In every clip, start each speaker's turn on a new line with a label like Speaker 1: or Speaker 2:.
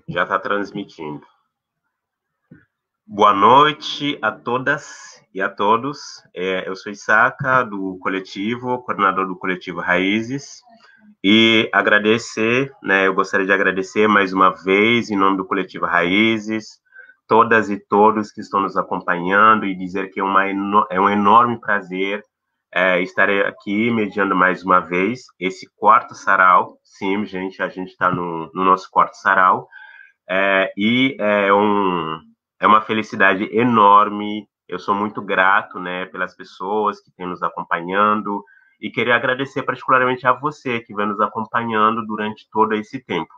Speaker 1: Já está transmitindo. Boa noite a todas e a todos. Eu sou Isaka, do coletivo, coordenador do coletivo Raízes, e eu gostaria de agradecer mais uma vez, em nome do coletivo Raízes, todas e todos que estão nos acompanhando e dizer que é um enorme prazer estar aqui mediando mais uma vez esse quarto sarau. Sim, gente, a gente está no nosso quarto sarau. É uma felicidade enorme. Eu sou muito grato, né, pelas pessoas que têm nos acompanhando e queria agradecer particularmente a você que vem nos acompanhando durante todo esse tempo.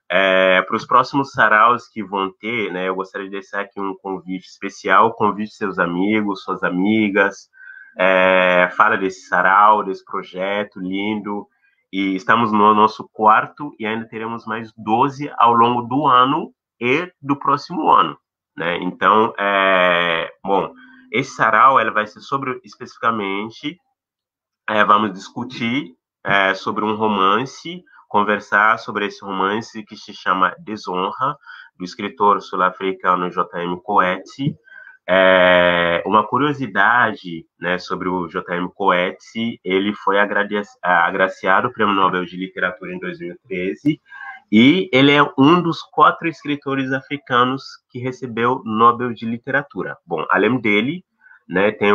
Speaker 1: Para os próximos saraus que vão ter, né, eu gostaria de deixar aqui um convite especial, convide seus amigos, suas amigas, fala desse sarau, desse projeto lindo, e estamos no nosso quarto e ainda teremos mais 12 ao longo do ano e do próximo ano, né? Então, bom, esse sarau ela vai ser sobre, especificamente, vamos discutir sobre um romance, conversar sobre esse romance que se chama Desonra, do escritor sul-africano J.M. Coetzee. Uma curiosidade, né, sobre o J.M. Coetzee, ele foi agraciado Prêmio Nobel de Literatura em 2013 e ele é um dos 4 escritores africanos que recebeu Nobel de Literatura. Bom, além dele, né, tem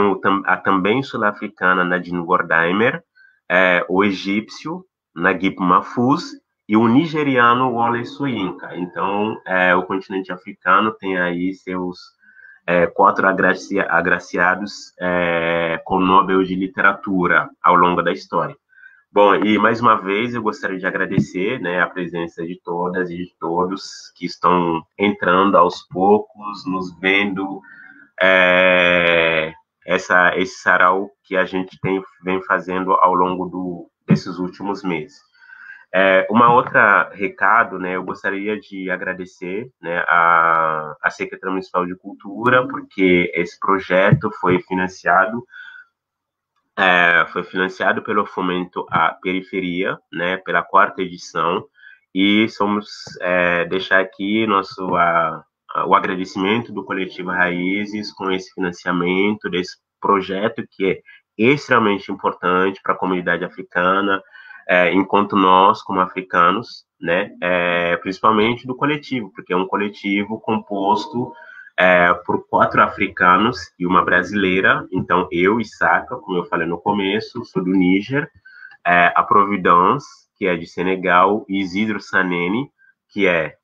Speaker 1: a também sul-africana Nadine Gordimer, o egípcio Naguib Mahfouz e o nigeriano Wole Soyinka. Então, o continente africano tem aí seus 4 agraciados com o Nobel de Literatura ao longo da história. Bom, e mais uma vez eu gostaria de agradecer, né, a presença de todas e de todos que estão entrando aos poucos, nos vendo, esse sarau que a gente vem fazendo ao longo desses últimos meses. Uma outra recado, né, eu gostaria de agradecer, né, a Secretaria Municipal de Cultura, porque esse projeto foi financiado pelo Fomento à Periferia, né, pela 4ª edição, e deixar aqui o agradecimento do Coletivo Raízes com esse financiamento desse projeto que é extremamente importante para a comunidade africana, enquanto nós, como africanos, né, principalmente do coletivo, porque é um coletivo composto por 4 africanos e uma brasileira. Então, eu, Isaka, como eu falei no começo, sou do Níger, a Providence, que é de Senegal, e Isidro Saneni, que é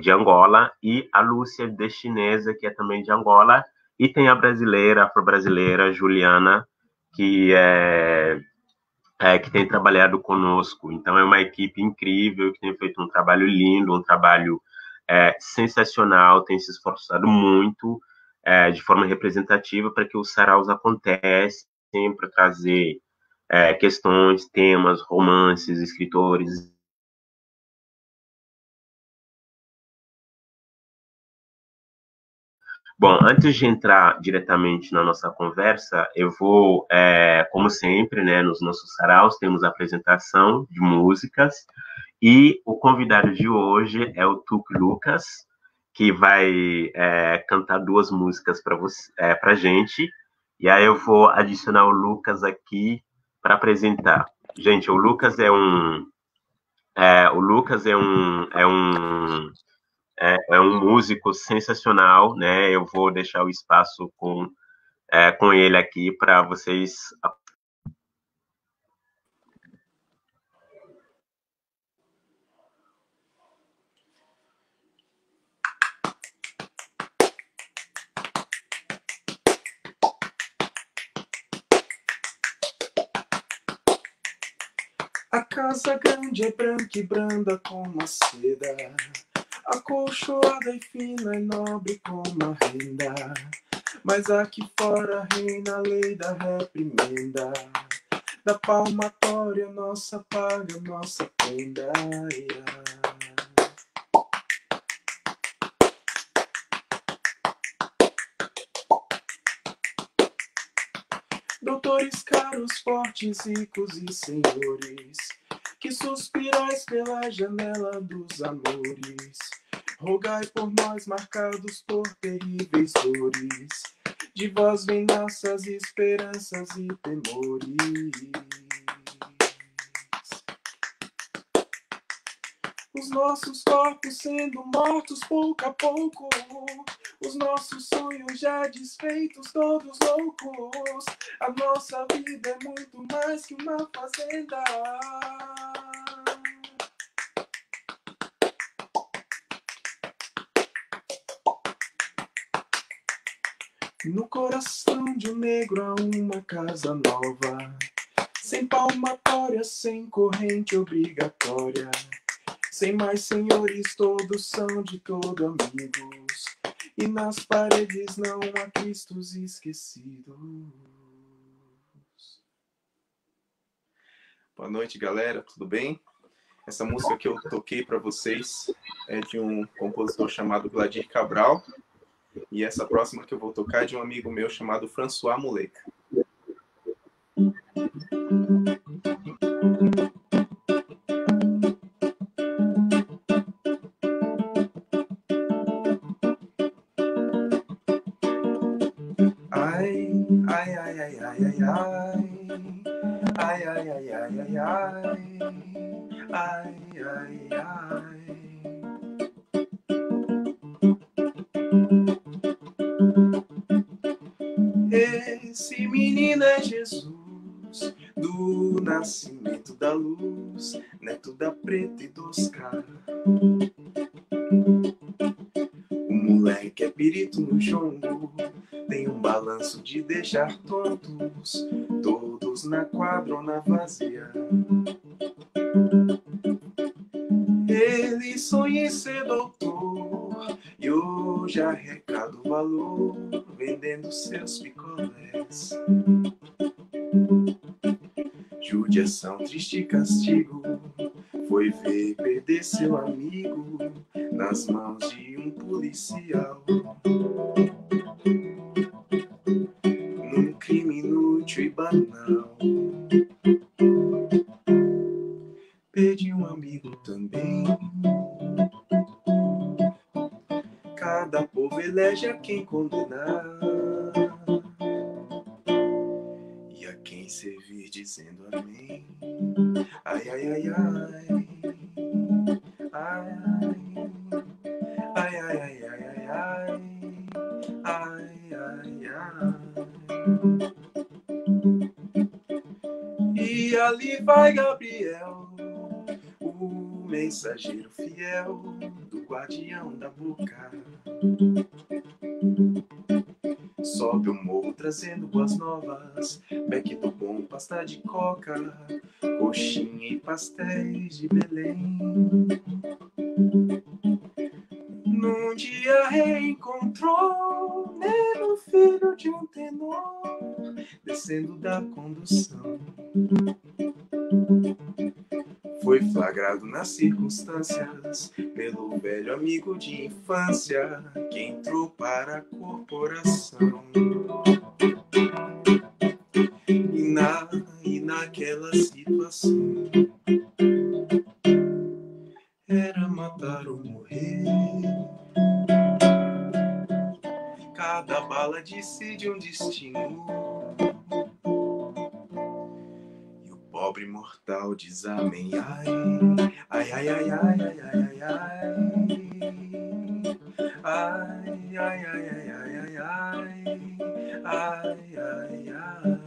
Speaker 1: de Angola, e a Lúcia Destinesa, que é também de Angola, e tem a brasileira, afro-brasileira, Juliana, que tem trabalhado conosco. Então, é uma equipe incrível, que tem feito um trabalho lindo, um trabalho sensacional, tem se esforçado muito de forma representativa para que os saraus acontecem, para trazer questões, temas, romances, escritores. Bom, antes de entrar diretamente na nossa conversa, eu vou, como sempre, né, nos nossos saraus, temos a apresentação de músicas, e o convidado de hoje é o Tuk Lucas, que vai cantar 2 músicas para a gente, e aí eu vou adicionar o Lucas aqui para apresentar. Gente, o Lucas é um músico sensacional, né? Eu vou deixar o espaço com ele aqui para vocês.
Speaker 2: A casa grande é branca e branda como a seda, acolchoada e fina e nobre como a renda. Mas aqui fora reina a lei da reprimenda, da palmatória nossa paga, nossa prenda. Doutores caros, fortes, ricos e senhores, que suspirais pela janela dos amores, Rogai por nós, marcados por terríveis dores. De vós vem nossas esperanças e temores. Os nossos corpos sendo mortos pouco a pouco, os nossos sonhos já desfeitos, todos loucos. A nossa vida é muito mais que uma fazenda. No coração de um negro há uma casa nova, sem palmatória, sem corrente obrigatória. Sem mais senhores, todos são de todo amigos. E nas paredes não há cristos esquecidos. Boa noite, galera, tudo bem? Essa música que eu toquei para vocês é de um compositor chamado Gladir Cabral. E essa próxima que eu vou tocar é de um amigo meu chamado François Muleca. Ai, ai, ai, ai, ai, ai, ai. Ai, ai, ai, ai, ai, ai. Ai, ai, ai. Esse menino é Jesus, do nascimento da luz, neto da preta e dos caras. O moleque é perito no jongo, tem um balanço de deixar tontos, todos na quadrona vazia. Ele sonha em ser doutor e hoje arrecada o valor vendendo seus picolés. Judiação, triste castigo, foi ver perder seu amigo nas mãos de um policial. Num crime inútil e banal. Perdi um amigo também. Cada povo elege a quem condenar e a quem servir dizendo amém. Ai, ai, ai, ai. Ai, ai, ai, ai, ai, ai, ai. Ai, ai, ai. E ali vai Gabriel, o mensageiro fiel do guardião da boca. Sobe o morro trazendo boas novas, beck do bom, pasta de coca, coxinha e pastéis de Belém. Num dia reencontrou Nero, filho de um tenor, descendo da condução. Foi flagrado nas circunstâncias pelo velho amigo de infância que entrou para a corporação. E naquela situação era matar ou morrer. Cada bala decide um destino. Pobre mortal diz amém. Ai, ai, ai, ai, ai, ai, ai, ai. Ai, ai, ai, ai, ai, ai, ai. Ai, ai, ai.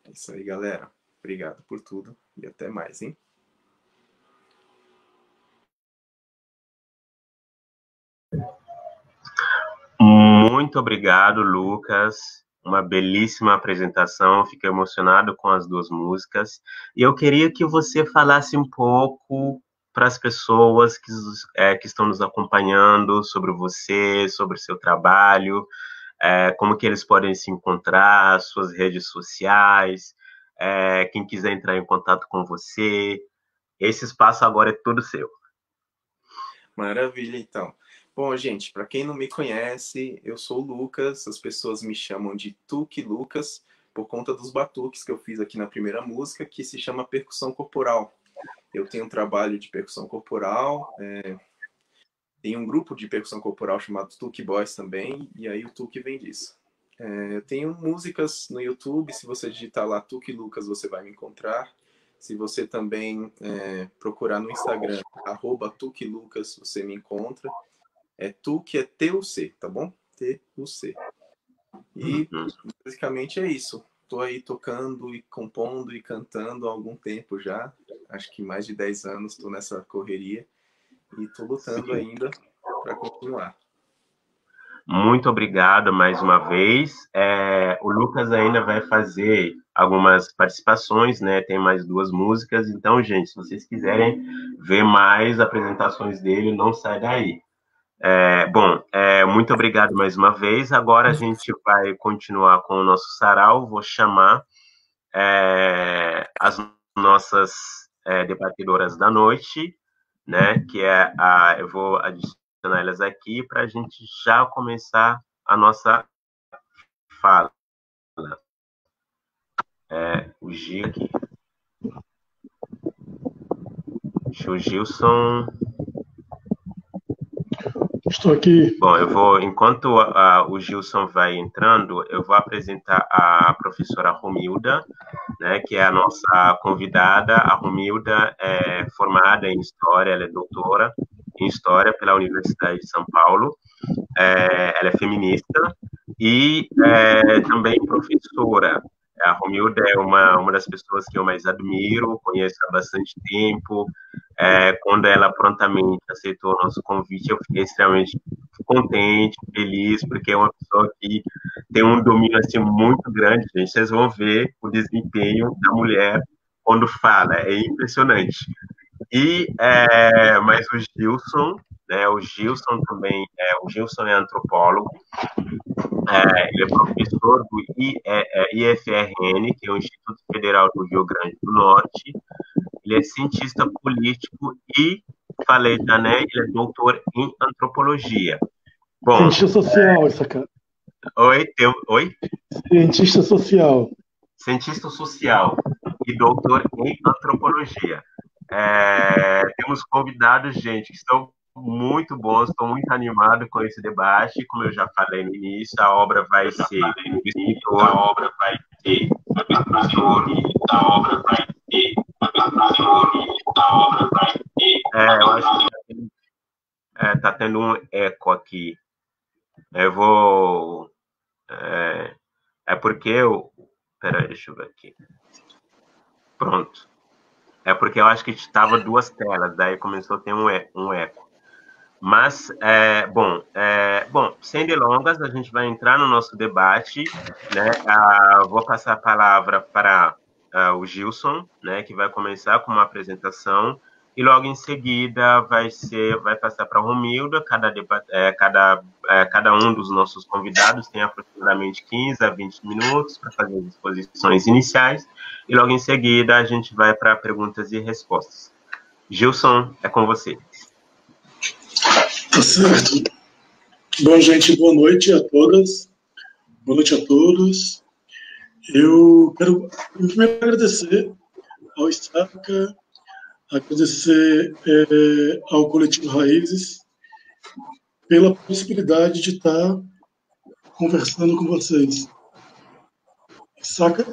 Speaker 2: É isso aí, galera. Obrigado por tudo e até mais, hein?
Speaker 1: Muito obrigado, Lucas. Uma belíssima apresentação. Fiquei emocionado com as duas músicas. E eu queria que você falasse um pouco para as pessoas que estão nos acompanhando sobre você, sobre o seu trabalho. como que eles podem se encontrar, suas redes sociais, quem quiser entrar em contato com você. Esse espaço agora é todo seu.
Speaker 2: Maravilha, então. Bom, gente, para quem não me conhece, eu sou o Lucas, as pessoas me chamam de Tuque Lucas, por conta dos batuques que eu fiz aqui na primeira música, que se chama percussão corporal. Eu tenho um trabalho de percussão corporal, tem um grupo de percussão corporal chamado Tuque Boys também, e aí o Tuque vem disso. Eu tenho músicas no YouTube, se você digitar lá Tuque Lucas, você vai me encontrar. Se você também procurar no Instagram, @tuquelucas, você me encontra. Tuque é T-U-C, tá bom? T-U-C. E basicamente é isso. Estou aí tocando e compondo e cantando há algum tempo já. Acho que mais de 10 anos estou nessa correria. E estou lutando ainda para continuar.
Speaker 1: Muito obrigado mais uma vez. O Lucas ainda vai fazer algumas participações, né? Tem mais 2 músicas. Então, gente, se vocês quiserem ver mais apresentações dele, não sai daí. Muito obrigado mais uma vez. Agora a gente vai continuar com o nosso sarau. Vou chamar as nossas debatedoras da noite, né? Que eu vou adicionar elas aqui para a gente já começar a nossa fala. O Gil aqui. O Gilson.
Speaker 3: Estou aqui.
Speaker 1: Bom, enquanto o Gilson vai entrando, eu vou apresentar a professora Romilda, né, que é a nossa convidada. A Romilda é formada em História, ela é doutora em História pela Universidade de São Paulo. Ela é feminista e também professora. A Romilda é uma das pessoas que eu mais admiro, conheço há bastante tempo. Quando ela prontamente aceitou o nosso convite, eu fiquei extremamente contente, feliz, porque é uma pessoa que tem um domínio assim muito grande, gente. Vocês vão ver o desempenho da mulher quando fala, é impressionante. Mas o Gilson, né? O Gilson também, o Gilson é antropólogo, ele é professor do IFRN, que é o Instituto Federal do Rio Grande do Norte. Ele é cientista político e, falei já, né? Ele é doutor em antropologia. Bom,
Speaker 3: cientista social, essa cara.
Speaker 1: Oi?
Speaker 3: Cientista social.
Speaker 1: Cientista social e doutor em antropologia. Temos convidados, gente, que estão muito bons, estou muito animado com esse debate. Como eu já falei no início, a obra vai ser eu acho que está tendo um eco aqui. Eu vou... porque eu... Peraí, deixa eu ver aqui. Pronto. Porque eu acho que estava 2 telas, daí começou a ter um eco. Mas, sem delongas, a gente vai entrar no nosso debate, né? Vou passar a palavra para o Gilson, né? Que vai começar com uma apresentação, e logo em seguida vai passar para a Romilda. Cada um dos nossos convidados tem aproximadamente 15 a 20 minutos para fazer as exposições iniciais, e logo em seguida a gente vai para perguntas e respostas. Gilson, é com você.
Speaker 3: Tá certo. Bom, gente, boa noite a todas. Boa noite a todos. Eu quero primeiro agradecer ao Staca, agradecer ao Coletivo Raízes pela possibilidade de estar conversando com vocês. Saca?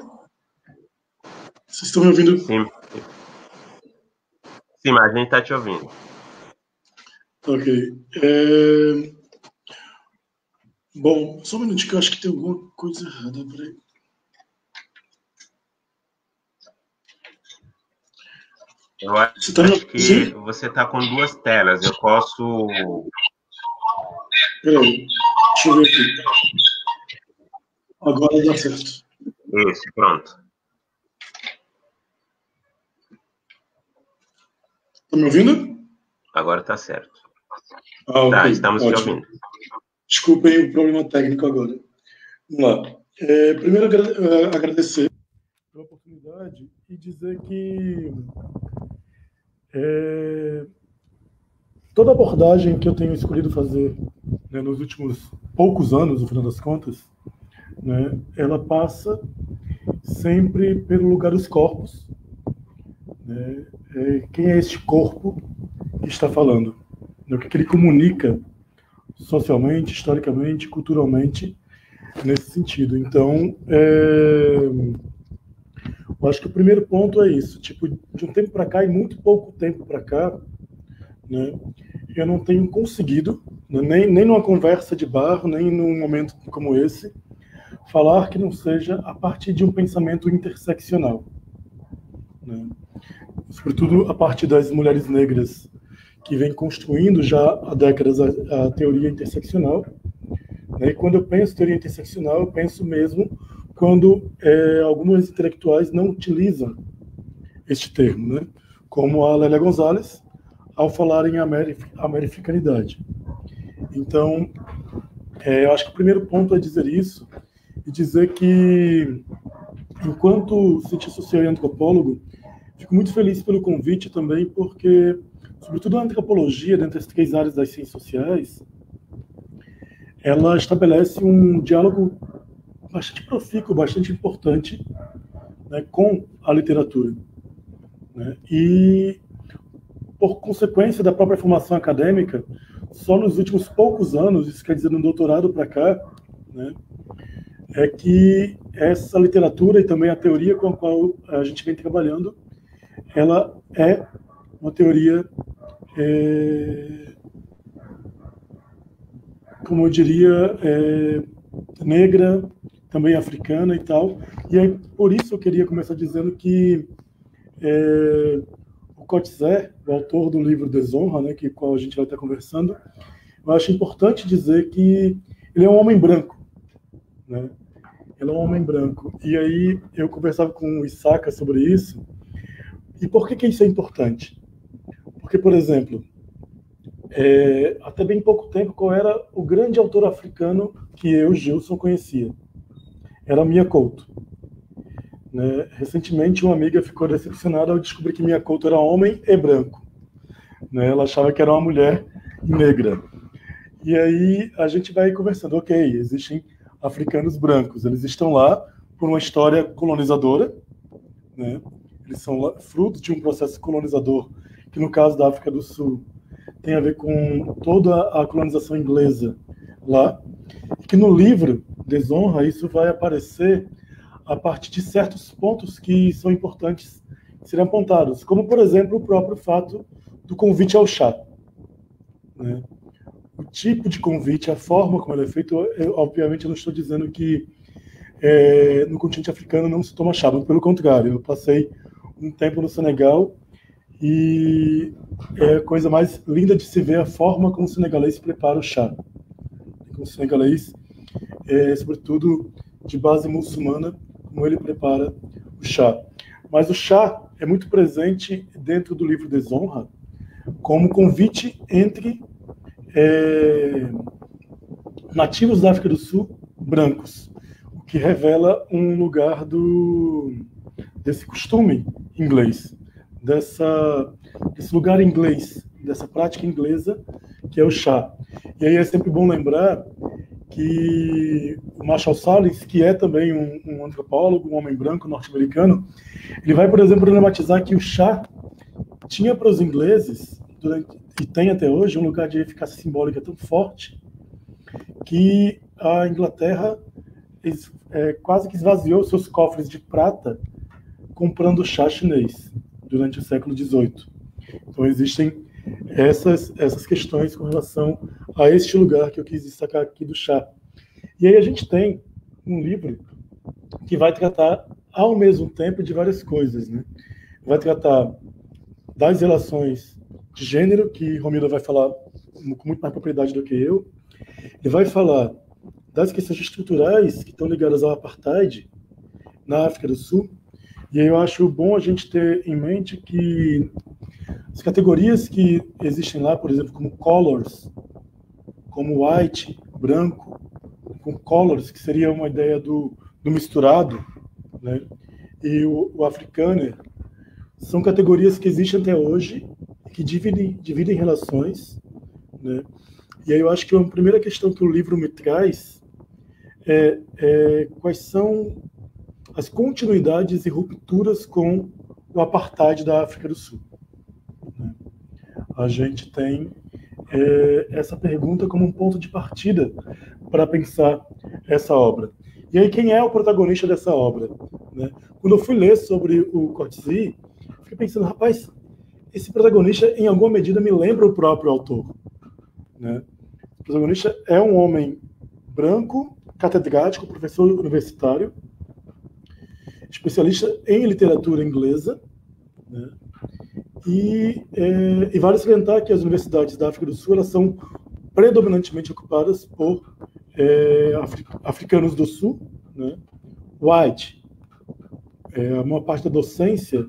Speaker 3: Vocês estão me ouvindo?
Speaker 1: Sim. Sim, mas a gente está te ouvindo.
Speaker 3: Ok. Bom, só um minutinho que eu acho que tem alguma coisa errada. Peraí.
Speaker 1: Eu acho que você está com 2 telas. Eu posso...
Speaker 3: Peraí, deixa eu ver aqui. Agora dá certo.
Speaker 1: Isso, pronto.
Speaker 3: Tá me ouvindo?
Speaker 1: Agora está certo.
Speaker 3: Okay.
Speaker 1: Tá, estamos te ouvindo.
Speaker 3: Desculpem o problema técnico agora. Vamos lá. Primeiro, agradecer
Speaker 4: pela oportunidade e dizer que toda abordagem que eu tenho escolhido fazer, né, nos últimos poucos anos, no final das contas, né, ela passa sempre pelo lugar dos corpos. Né? Quem é este corpo que está falando? O que ele comunica socialmente, historicamente, culturalmente, nesse sentido. Então, eu acho que o primeiro ponto é isso. Tipo, de um tempo para cá, e muito pouco tempo para cá, né, eu não tenho conseguido, né, nem numa conversa de bar, nem num momento como esse, falar que não seja a partir de um pensamento interseccional. Né? Sobretudo a partir das mulheres negras, que vem construindo já há décadas a teoria interseccional. Né? E quando eu penso teoria interseccional, eu penso mesmo quando algumas intelectuais não utilizam este termo, né? Como a Lélia Gonzalez, ao falar em americanidade. Então, eu acho que o primeiro ponto é dizer isso, e dizer que, enquanto cientista social e antropólogo, fico muito feliz pelo convite também, porque, sobretudo a antropologia, dentre as 3 áreas das ciências sociais, ela estabelece um diálogo bastante profícuo, bastante importante, né, com a literatura. Né? E, por consequência da própria formação acadêmica, só nos últimos poucos anos, isso quer dizer, no doutorado para cá, né, é que essa literatura e também a teoria com a qual a gente vem trabalhando, ela é uma teoria, como eu diria, negra, também africana e tal. E aí, por isso eu queria começar dizendo que o Coetzee, o autor do livro Desonra, né, que qual a gente vai estar conversando, eu acho importante dizer que ele é um homem branco, né? Ele é um homem branco. E aí eu conversava com o Issaka sobre isso. E por que isso é importante? Porque, por exemplo, até bem pouco tempo, qual era o grande autor africano que eu, Gilson, conhecia? Era Mia Couto. Né? Recentemente, uma amiga ficou decepcionada ao descobrir que Mia Couto era homem e branco. Né? Ela achava que era uma mulher negra. E aí a gente vai conversando. Ok, existem africanos brancos. Eles estão lá por uma história colonizadora. Né? Eles são fruto de um processo colonizador que, no caso da África do Sul, tem a ver com toda a colonização inglesa lá. E que no livro Desonra, isso vai aparecer a partir de certos pontos que são importantes serem apontados, como, por exemplo, o próprio fato do convite ao chá. Né? O tipo de convite, a forma como ele é feito, obviamente eu não estou dizendo que no continente africano não se toma chá, muito pelo contrário. Eu passei um tempo no Senegal e é a coisa mais linda de se ver a forma como o senegalês prepara o chá. O senegalês, sobretudo de base muçulmana, como ele prepara o chá. Mas o chá é muito presente dentro do livro Desonra como convite entre nativos da África do Sul brancos, o que revela um lugar desse costume inglês, desse lugar inglês, dessa prática inglesa que é o chá. E aí é sempre bom lembrar que o Marshall Sahlins, que é também um antropólogo, um homem branco norte-americano, ele vai, por exemplo, problematizar que o chá tinha para os ingleses, e tem até hoje, um lugar de eficácia simbólica tão forte, que a Inglaterra quase que esvaziou seus cofres de prata comprando chá chinês durante o século XVIII. Então existem essas questões com relação a este lugar que eu quis destacar aqui do chá. E aí a gente tem um livro que vai tratar ao mesmo tempo de várias coisas, né? Vai tratar das relações de gênero, que Romilda vai falar com muito mais propriedade do que eu. Ele vai falar das questões estruturais que estão ligadas ao apartheid na África do Sul. E aí eu acho bom a gente ter em mente que as categorias que existem lá, por exemplo, como colors, como white, branco, com colors, que seria uma ideia do misturado, né? E o africâner, são categorias que existem até hoje, que dividem relações, né? E aí eu acho que a primeira questão que o livro me traz é quais são as continuidades e rupturas com o apartheid da África do Sul, né? A gente tem essa pergunta como um ponto de partida para pensar essa obra. E aí, quem é o protagonista dessa obra, né? Quando eu fui ler sobre o Coetzee, fiquei pensando, rapaz, esse protagonista, em alguma medida, me lembra o próprio autor, né? O protagonista é um homem branco, catedrático, professor universitário, especialista em literatura inglesa, né? E vale salientar que as universidades da África do Sul elas são predominantemente ocupadas por africanos do Sul, né? White. A maior parte da docência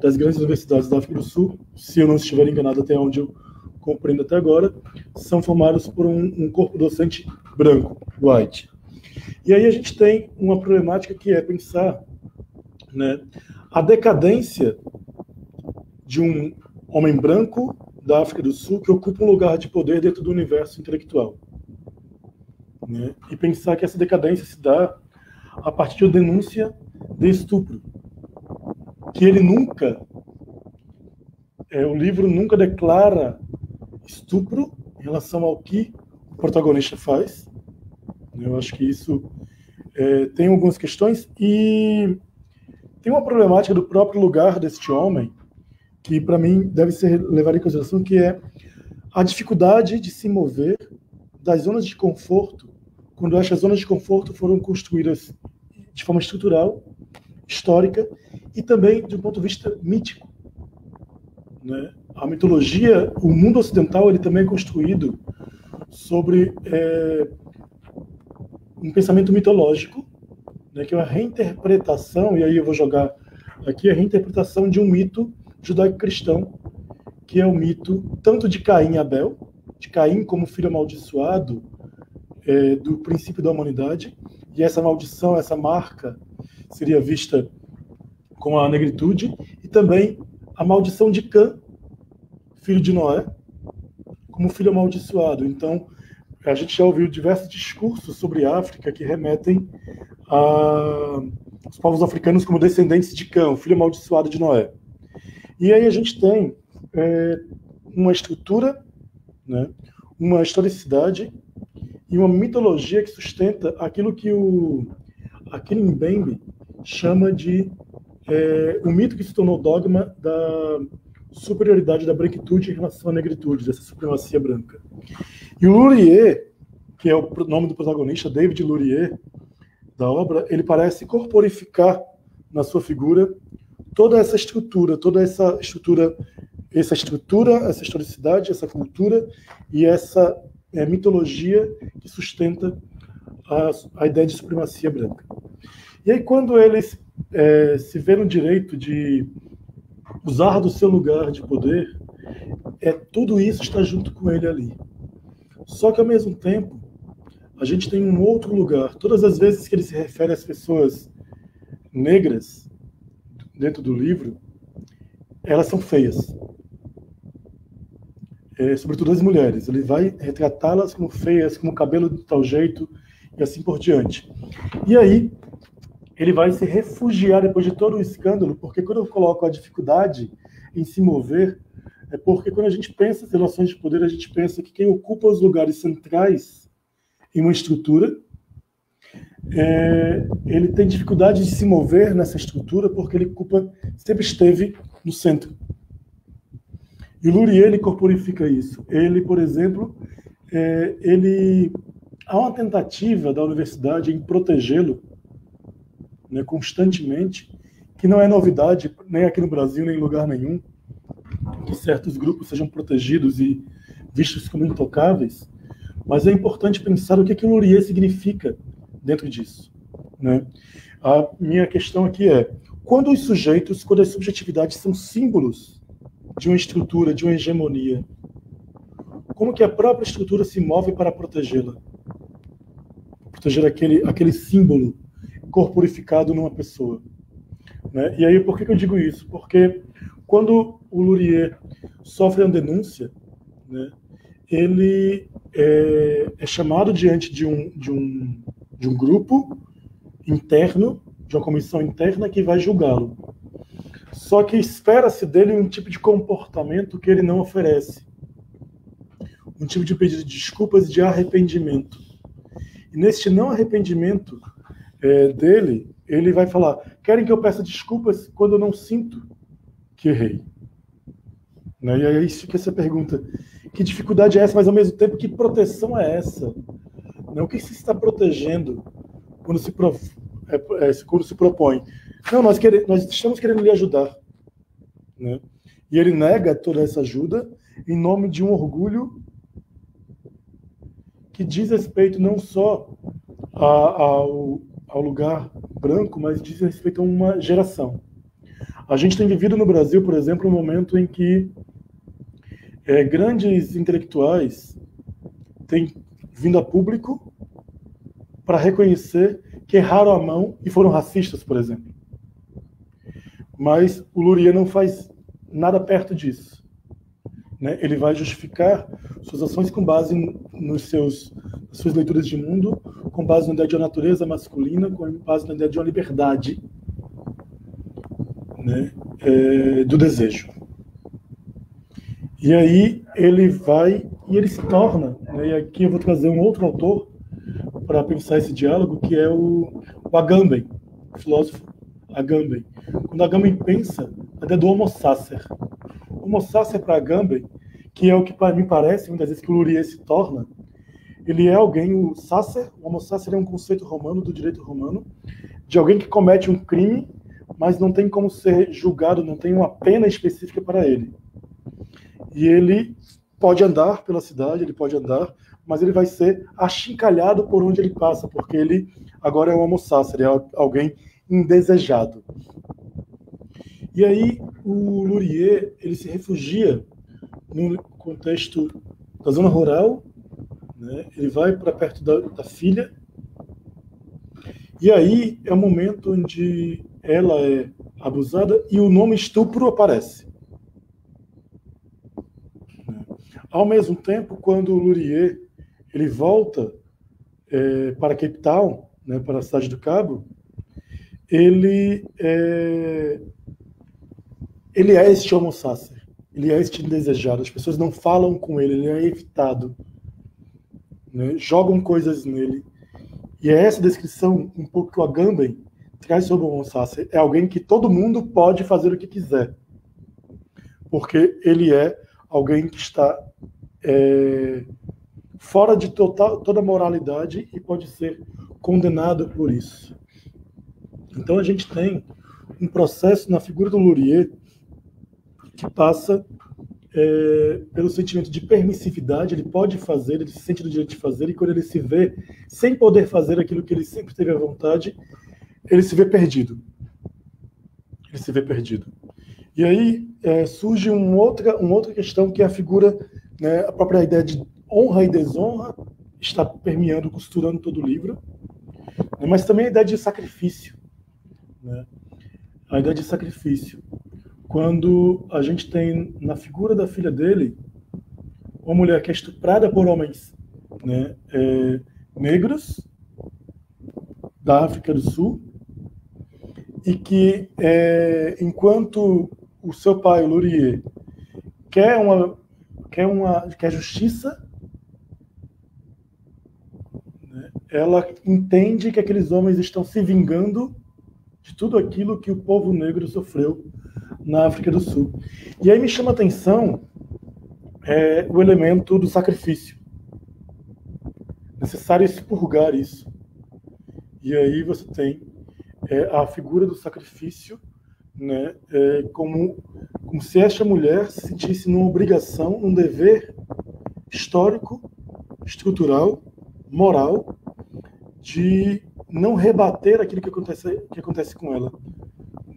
Speaker 4: das grandes universidades da África do Sul, se eu não estiver enganado até onde eu compreendo até agora, são formados por um corpo docente branco, white. E aí a gente tem uma problemática que é pensar, né, a decadência de um homem branco da África do Sul que ocupa um lugar de poder dentro do universo intelectual, né? E pensar que essa decadência se dá a partir da denúncia de estupro, que ele nunca, o livro nunca declara estupro em relação ao que o protagonista faz. Eu acho que isso tem algumas questões e tem uma problemática do próprio lugar deste homem que, para mim, deve ser levado em consideração, que é a dificuldade de se mover das zonas de conforto, quando estas zonas de conforto foram construídas de forma estrutural, histórica, e também de um ponto de vista mítico, né? A mitologia, o mundo ocidental, ele também é construído sobre um pensamento mitológico, né, que é uma reinterpretação, e aí eu vou jogar aqui a reinterpretação de um mito judaico-cristão, que é o mito tanto de Caim e Abel, de Caim como filho amaldiçoado do princípio da humanidade, e essa maldição, essa marca, seria vista com a negritude, e também a maldição de Cã, filho de Noé, como filho amaldiçoado. Então, a gente já ouviu diversos discursos sobre a África que remetem aos povos africanos como descendentes de Cã, o filho amaldiçoado de Noé. E aí a gente tem uma estrutura, né, uma historicidade e uma mitologia que sustenta aquilo que o Akin Mbembe chama de o mito que se tornou dogma da superioridade da branquitude em relação à negritude, dessa supremacia branca. E o Lurier, que é o nome do protagonista, David Lurier, da obra, ele parece corporificar na sua figura toda essa estrutura, essa historicidade, essa cultura e essa mitologia que sustenta a ideia de supremacia branca. E aí, quando eles se vê no direito de usar do seu lugar de poder, tudo isso está junto com ele ali. Só que, ao mesmo tempo, a gente tem um outro lugar. Todas as vezes que ele se refere às pessoas negras dentro do livro, elas são feias. Sobretudo as mulheres. Ele vai retratá-las como feias, como cabelo de tal jeito, e assim por diante. E aí, ele vai se refugiar depois de todo o escândalo, porque quando eu coloco a dificuldade em se mover, é porque quando a gente pensa em relações de poder, a gente pensa que quem ocupa os lugares centrais em uma estrutura, ele tem dificuldade de se mover nessa estrutura porque ele sempre esteve no centro. E o Lurier, ele corporifica isso. Ele, por exemplo, há uma tentativa da universidade em protegê-lo, né, constantemente, que não é novidade, nem aqui no Brasil, nem em lugar nenhum, que certos grupos sejam protegidos e vistos como intocáveis, mas é importante pensar o que o Lurier significa dentro disso, né? A minha questão aqui quando os sujeitos, quando as subjetividades são símbolos de uma estrutura, de uma hegemonia, como que a própria estrutura se move para protegê-la? proteger aquele símbolo corporificado numa pessoa, né? E aí, por que eu digo isso? Porque quando o Lurier sofre uma denúncia, né, ele é chamado diante de um grupo interno, de uma comissão interna que vai julgá-lo. Só que espera-se dele um tipo de comportamento que ele não oferece. Um tipo de pedido de desculpas, de arrependimento. E neste não arrependimento dele, ele vai falar: querem que eu peça desculpas quando eu não sinto que errei? Né? E aí fica essa pergunta: que dificuldade é essa, mas ao mesmo tempo, que proteção é essa? Né? O que se está protegendo quando se propõe? Não, nós estamos querendo lhe ajudar. Né? E ele nega toda essa ajuda em nome de um orgulho que diz respeito não só ao lugar branco, mas diz respeito a uma geração. A gente tem vivido no Brasil, por exemplo, um momento em que grandes intelectuais têm vindo a público para reconhecer que erraram a mão e foram racistas, por exemplo. Mas o Lurier não faz nada perto disso. Né? Ele vai justificar suas ações com base nas suas leituras de mundo, com base na ideia de uma natureza masculina, com base na ideia de uma liberdade, né, do desejo. E aí ele vai e ele se torna, né, e aqui eu vou trazer um outro autor para pensar esse diálogo, que é o Agamben, o filósofo Agamben. Quando Agamben pensa, a ideia do homo sacer. O homo sacer para Agamben, que é o que me parece, muitas vezes, que o Lurier se torna, ele é alguém, o homo sacer é um conceito romano, do direito romano, de alguém que comete um crime, mas não tem como ser julgado, não tem uma pena específica para ele. E ele pode andar pela cidade, ele pode andar, mas ele vai ser achincalhado por onde ele passa, porque ele agora é um homo sacer, é alguém indesejado. E aí o Lurier, ele se refugia no contexto da zona rural, né? Ele vai para perto da filha, e aí é o momento onde ela é abusada e o nome estupro aparece. Ao mesmo tempo, quando o Lurier ele volta para Cape Town, né, para a cidade do Cabo, ele é este homo sacer, ele é este indesejado, as pessoas não falam com ele, ele é evitado, né, jogam coisas nele. E é essa descrição um pouco que o Agamben traz sobre o homo sacer. É alguém que todo mundo pode fazer o que quiser, porque ele é alguém que está fora de toda moralidade e pode ser condenado por isso. Então a gente tem um processo na figura do Lurier que passa pelo sentimento de permissividade. Ele pode fazer, ele se sente no direito de fazer, e quando ele se vê sem poder fazer aquilo que ele sempre teve à vontade, ele se vê perdido. Ele se vê perdido. E aí surge uma outra questão, que é a figura, né, a própria ideia de honra e desonra está permeando, costurando todo o livro, né, mas também a ideia de sacrifício. Né, a ideia de sacrifício. Quando a gente tem na figura da filha dele uma mulher que é estuprada por homens, né, negros da África do Sul, e que enquanto o seu pai, o Lurier, quer justiça, né, ela entende que aqueles homens estão se vingando de tudo aquilo que o povo negro sofreu na África do Sul. E aí me chama a atenção o elemento do sacrifício. Necessário expurgar isso. E aí você tem a figura do sacrifício, né, como se esta mulher se sentisse numa obrigação, num dever histórico, estrutural, moral, de não rebater aquilo que acontece com ela.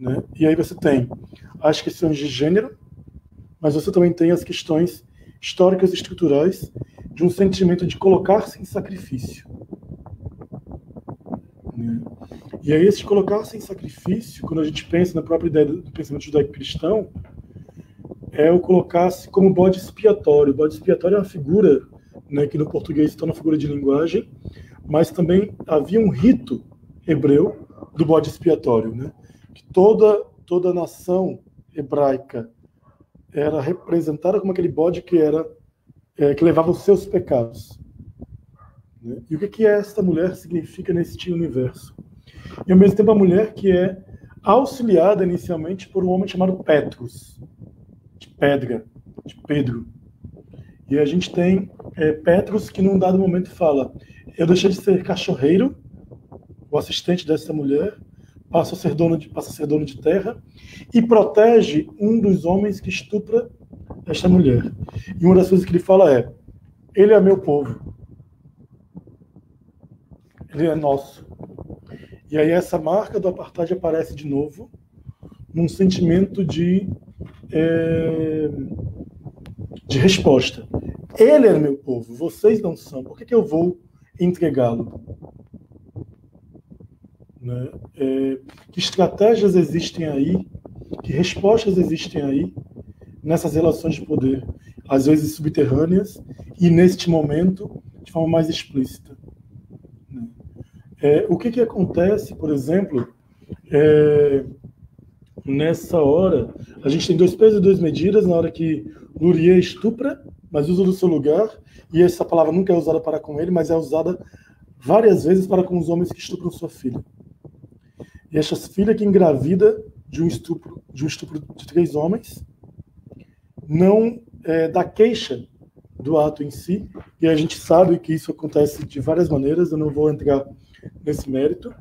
Speaker 4: Né? E aí você tem as questões de gênero, mas você também tem as questões históricas e estruturais de um sentimento de colocar-se em sacrifício. E aí esse colocar-se em sacrifício, quando a gente pensa na própria ideia do pensamento judaico-cristão, é o colocar-se como bode expiatório. O bode expiatório é uma figura, né, que no português está na figura de linguagem, mas também havia um rito hebreu do bode expiatório, né? Que toda a nação hebraica era representada como aquele bode que que levava os seus pecados, né? E o que esta mulher significa neste universo? E ao mesmo tempo a mulher que é auxiliada inicialmente por um homem chamado Petrus, de pedra, de Pedro. E a gente tem Petrus que num dado momento fala: eu deixei de ser cachorreiro, o assistente dessa mulher, passa a ser dono de terra, e protege um dos homens que estupra esta mulher. E uma das coisas que ele fala é: ele é meu povo, ele é nosso. E aí essa marca do apartheid aparece de novo num sentimento de resposta. Ele é meu povo, vocês não são. Por que eu vou entregá-lo? Né? Que estratégias existem aí, que respostas existem aí nessas relações de poder, às vezes subterrâneas, e neste momento de forma mais explícita. O que acontece, por exemplo, nessa hora, a gente tem 2 pesos e 2 medidas na hora que Luria estupra, mas usa do seu lugar, e essa palavra nunca é usada para com ele, mas é usada várias vezes para com os homens que estupram sua filha. E essa filha que engravida de um estupro de 3 homens, não dá queixa do ato em si, e a gente sabe que isso acontece de várias maneiras, eu não vou entrar nesse mérito,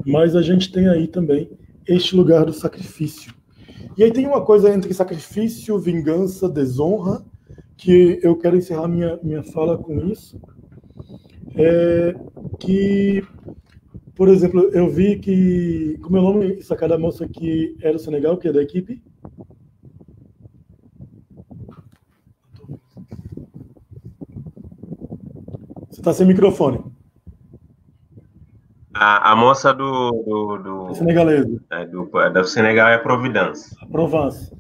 Speaker 4: mas a gente tem aí também este lugar do sacrifício. E aí tem uma coisa entre sacrifício, vingança, desonra, que eu quero encerrar minha fala com isso, que, por exemplo, eu vi que, como é o nome da moça que era do Senegal, que é da equipe? Você está sem microfone.
Speaker 1: A moça do
Speaker 4: senegalesa.
Speaker 1: Do Senegal é a Providence.
Speaker 4: A Provence.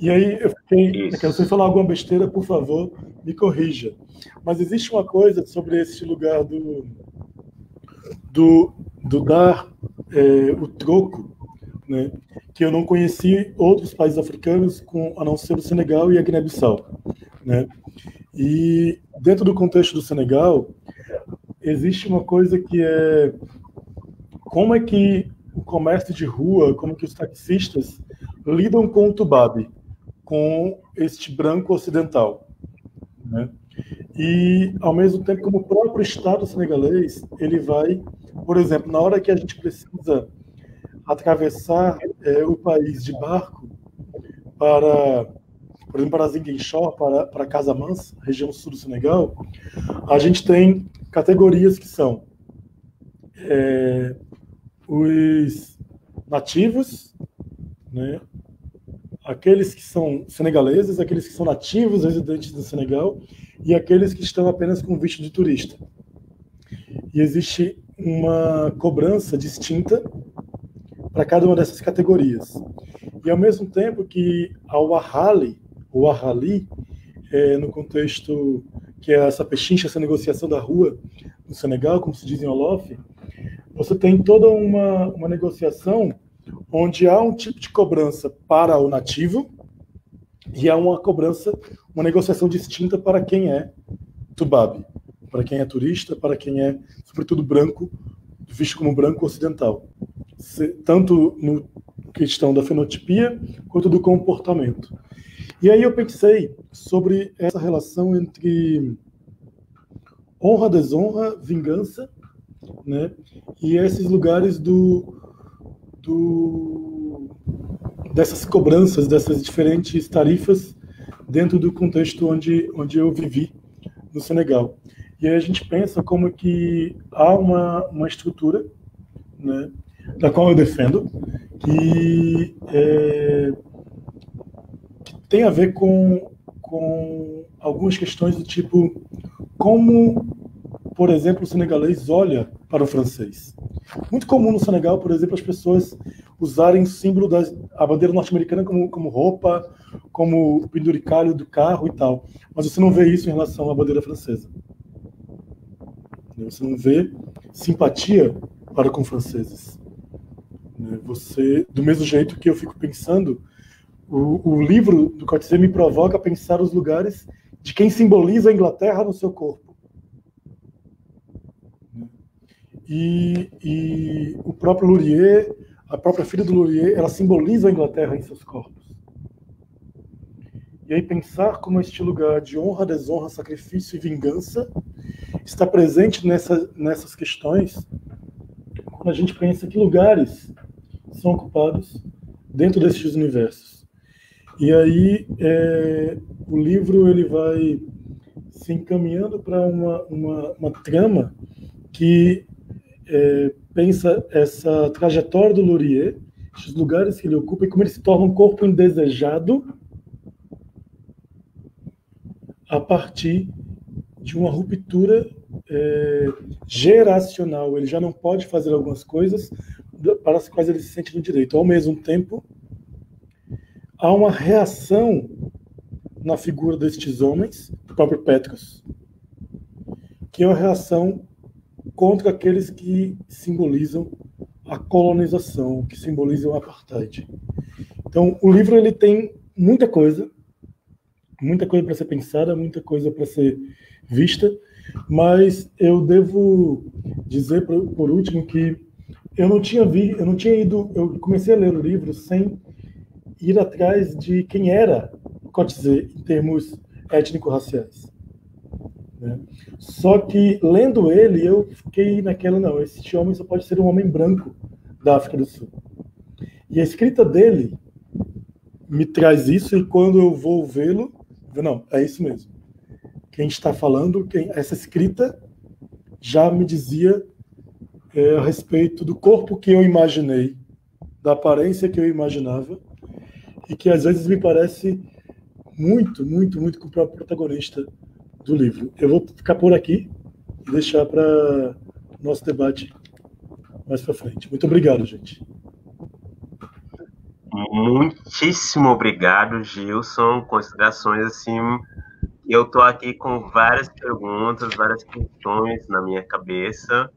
Speaker 4: E aí eu fiquei... Se você falar alguma besteira, por favor, me corrija. Mas existe uma coisa sobre esse lugar do dar o troco, né, que eu não conheci outros países africanos, a não ser o Senegal e a Guiné-Bissau, né? E dentro do contexto do Senegal, existe uma coisa que é como é que o comércio de rua, como que os taxistas lidam com o tubabe, com este branco ocidental, né? E, ao mesmo tempo, como o próprio Estado senegalês, ele vai, por exemplo, na hora que a gente precisa atravessar o país de barco por exemplo, para Ziguinchor, para Casamance, região sul do Senegal, a gente tem categorias que são os nativos, né? Aqueles que são senegaleses, aqueles que são nativos, residentes do Senegal, e aqueles que estão apenas com visto de turista. E existe uma cobrança distinta para cada uma dessas categorias. E ao mesmo tempo que a Wahali, no contexto que é essa pechincha, essa negociação da rua no Senegal, como se diz em Wolof, você tem toda uma negociação onde há um tipo de cobrança para o nativo e há uma negociação distinta para quem é tubabe, para quem é turista, para quem é, sobretudo, branco, visto como branco ocidental. Tanto no questão da fenotipia quanto do comportamento. E aí eu pensei sobre essa relação entre honra, desonra, vingança, né? E esses lugares dessas cobranças, dessas diferentes tarifas dentro do contexto onde eu vivi no Senegal. E aí a gente pensa como que há uma estrutura, né, da qual eu defendo, que tem a ver com algumas questões do tipo como, por exemplo, o senegalês olha para o francês. Muito comum no Senegal, por exemplo, as pessoas usarem o símbolo da bandeira norte-americana como roupa, como penduricalho do carro e tal. Mas você não vê isso em relação à bandeira francesa. Você não vê simpatia para com franceses. Você, do mesmo jeito que eu fico pensando, o livro do Coetzee me provoca a pensar os lugares de quem simboliza a Inglaterra no seu corpo. E o próprio Laurier, a própria filha do Laurier, ela simboliza a Inglaterra em seus corpos. E aí pensar como este lugar de honra, desonra, sacrifício e vingança está presente nessas questões, quando a gente pensa que lugares são ocupados dentro desses universos. E aí o livro ele vai se encaminhando para uma trama que pensa essa trajetória do Laurier, esses lugares que ele ocupa e como ele se torna um corpo indesejado a partir de uma ruptura geracional. Ele já não pode fazer algumas coisas para as quais ele se sente no direito. Ao mesmo tempo, há uma reação na figura destes homens, do próprio Petrus, que é uma reação contra aqueles que simbolizam a colonização, que simbolizam o apartheid. Então, o livro ele tem muita coisa para ser pensada, muita coisa para ser vista, mas eu devo dizer, por último, que eu comecei a ler o livro sem ir atrás de quem era Coetzee em termos étnico-raciais. Só que, lendo ele, eu fiquei naquela, não, esse homem só pode ser um homem branco da África do Sul. E a escrita dele me traz isso, e quando eu vou vê-lo, não, é isso mesmo. Quem está falando, essa escrita já me dizia a respeito do corpo que eu imaginei, da aparência que eu imaginava, e que às vezes me parece muito, muito, muito com o próprio protagonista do livro. Eu vou ficar por aqui e deixar para o nosso debate mais para frente. Muito obrigado, gente.
Speaker 1: Muitíssimo obrigado, Gilson. Considerações assim. Eu estou aqui com várias perguntas, várias questões na minha cabeça.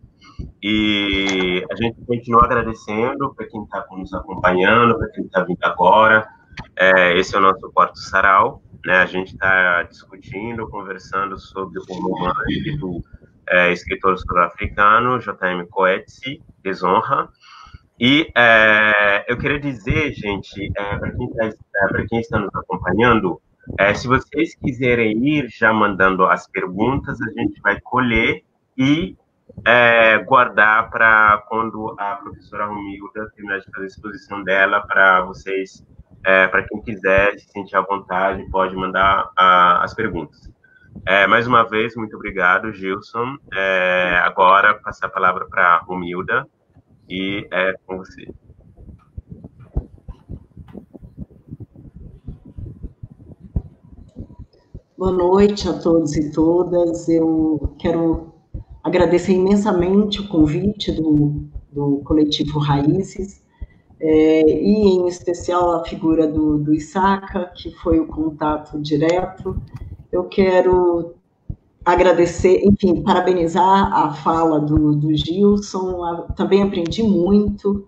Speaker 1: E a gente continua agradecendo para quem está nos acompanhando, para quem está vindo agora. Esse é o nosso quarto sarau, né? A gente está discutindo, conversando sobre o romance do escritor sul-africano J.M. Coetzee, Desonra. E eu queria dizer, gente, para quem está nos acompanhando, se vocês quiserem ir já mandando as perguntas, a gente vai colher e guardar para quando a professora Romilda terminar de fazer a exposição dela, para vocês, para quem quiser se sentir à vontade, pode mandar as perguntas. Mais uma vez, muito obrigado, Gilson. Agora, passar a palavra para a Romilda, e é com você.
Speaker 5: Boa noite a todos e todas. Eu quero agradecer imensamente o convite do Coletivo Raízes, e em especial a figura do Issaka, que foi o contato direto. Eu quero agradecer, enfim, parabenizar a fala do Gilson. Também aprendi muito.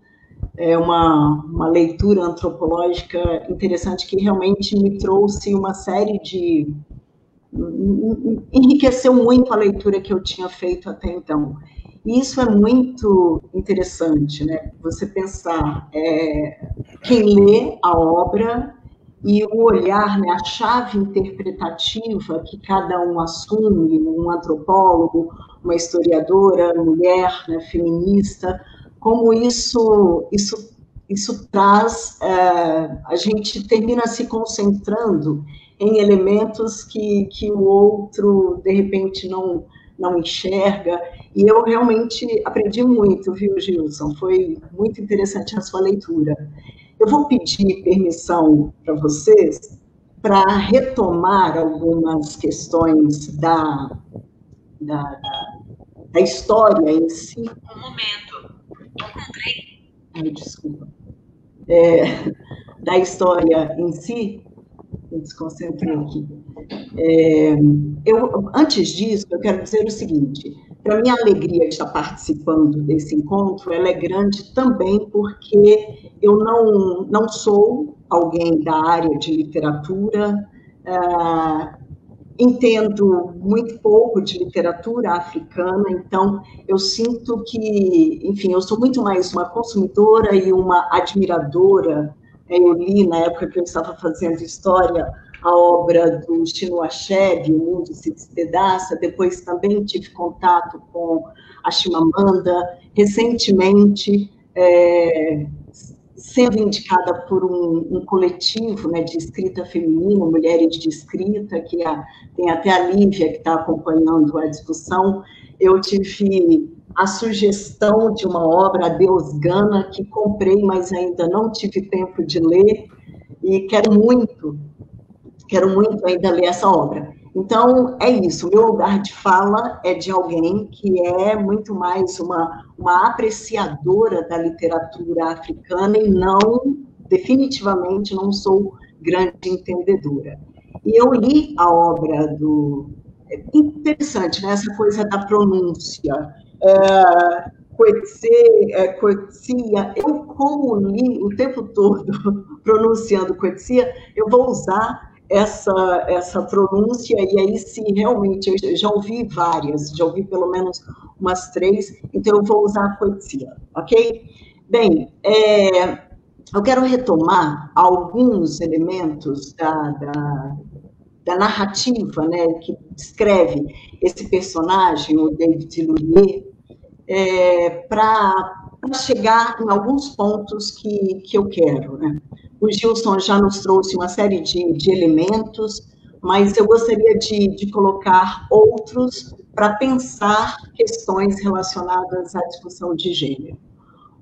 Speaker 5: É uma leitura antropológica interessante que realmente me trouxe uma série de... enriqueceu muito a leitura que eu tinha feito até então. E isso é muito interessante, né? Você pensar quem lê a obra e o olhar, né, a chave interpretativa que cada um assume, um antropólogo, uma historiadora, mulher, né, feminista, como isso traz, a gente termina se concentrando em elementos que o outro, de repente, não enxerga, e eu realmente aprendi muito, viu, Gilson? Foi muito interessante a sua leitura. Eu vou pedir permissão para vocês para retomar algumas questões da história em si.
Speaker 6: Um momento.
Speaker 5: Ai, desculpa. Da história em si, me desconcentrei aqui. Antes disso, eu quero dizer o seguinte: para minha alegria de estar participando desse encontro, ela é grande também porque eu não sou alguém da área de literatura, entendo muito pouco de literatura africana, então eu sinto que, enfim, eu sou muito mais uma consumidora e uma admiradora. Eu li, na época que eu estava fazendo história, a obra do Chinua Achebe, O Mundo se Despedaça. Depois também tive contato com a Chimamanda, recentemente sendo indicada por um coletivo, né, de escrita feminina, Mulheres de Escrita, que tem até a Lívia que está acompanhando a discussão. Eu tive a sugestão de uma obra, Adeus Gana, que comprei, mas ainda não tive tempo de ler, e quero muito ainda ler essa obra. Então, é isso, o meu lugar de fala é de alguém que é muito mais uma apreciadora da literatura africana e definitivamente não sou grande entendedora. E eu li a obra interessante, né, essa coisa da pronúncia, Coetzee, eu como li o tempo todo pronunciando Coetzee, eu vou usar essa pronúncia, e aí se realmente, eu já ouvi várias, já ouvi pelo menos umas 3, então eu vou usar Coetzee, ok? Bem, eu quero retomar alguns elementos da narrativa, né, que descreve esse personagem, o David Lurier, para chegar em alguns pontos que eu quero, né? O Gilson já nos trouxe uma série de elementos, mas eu gostaria de colocar outros para pensar questões relacionadas à discussão de gênero.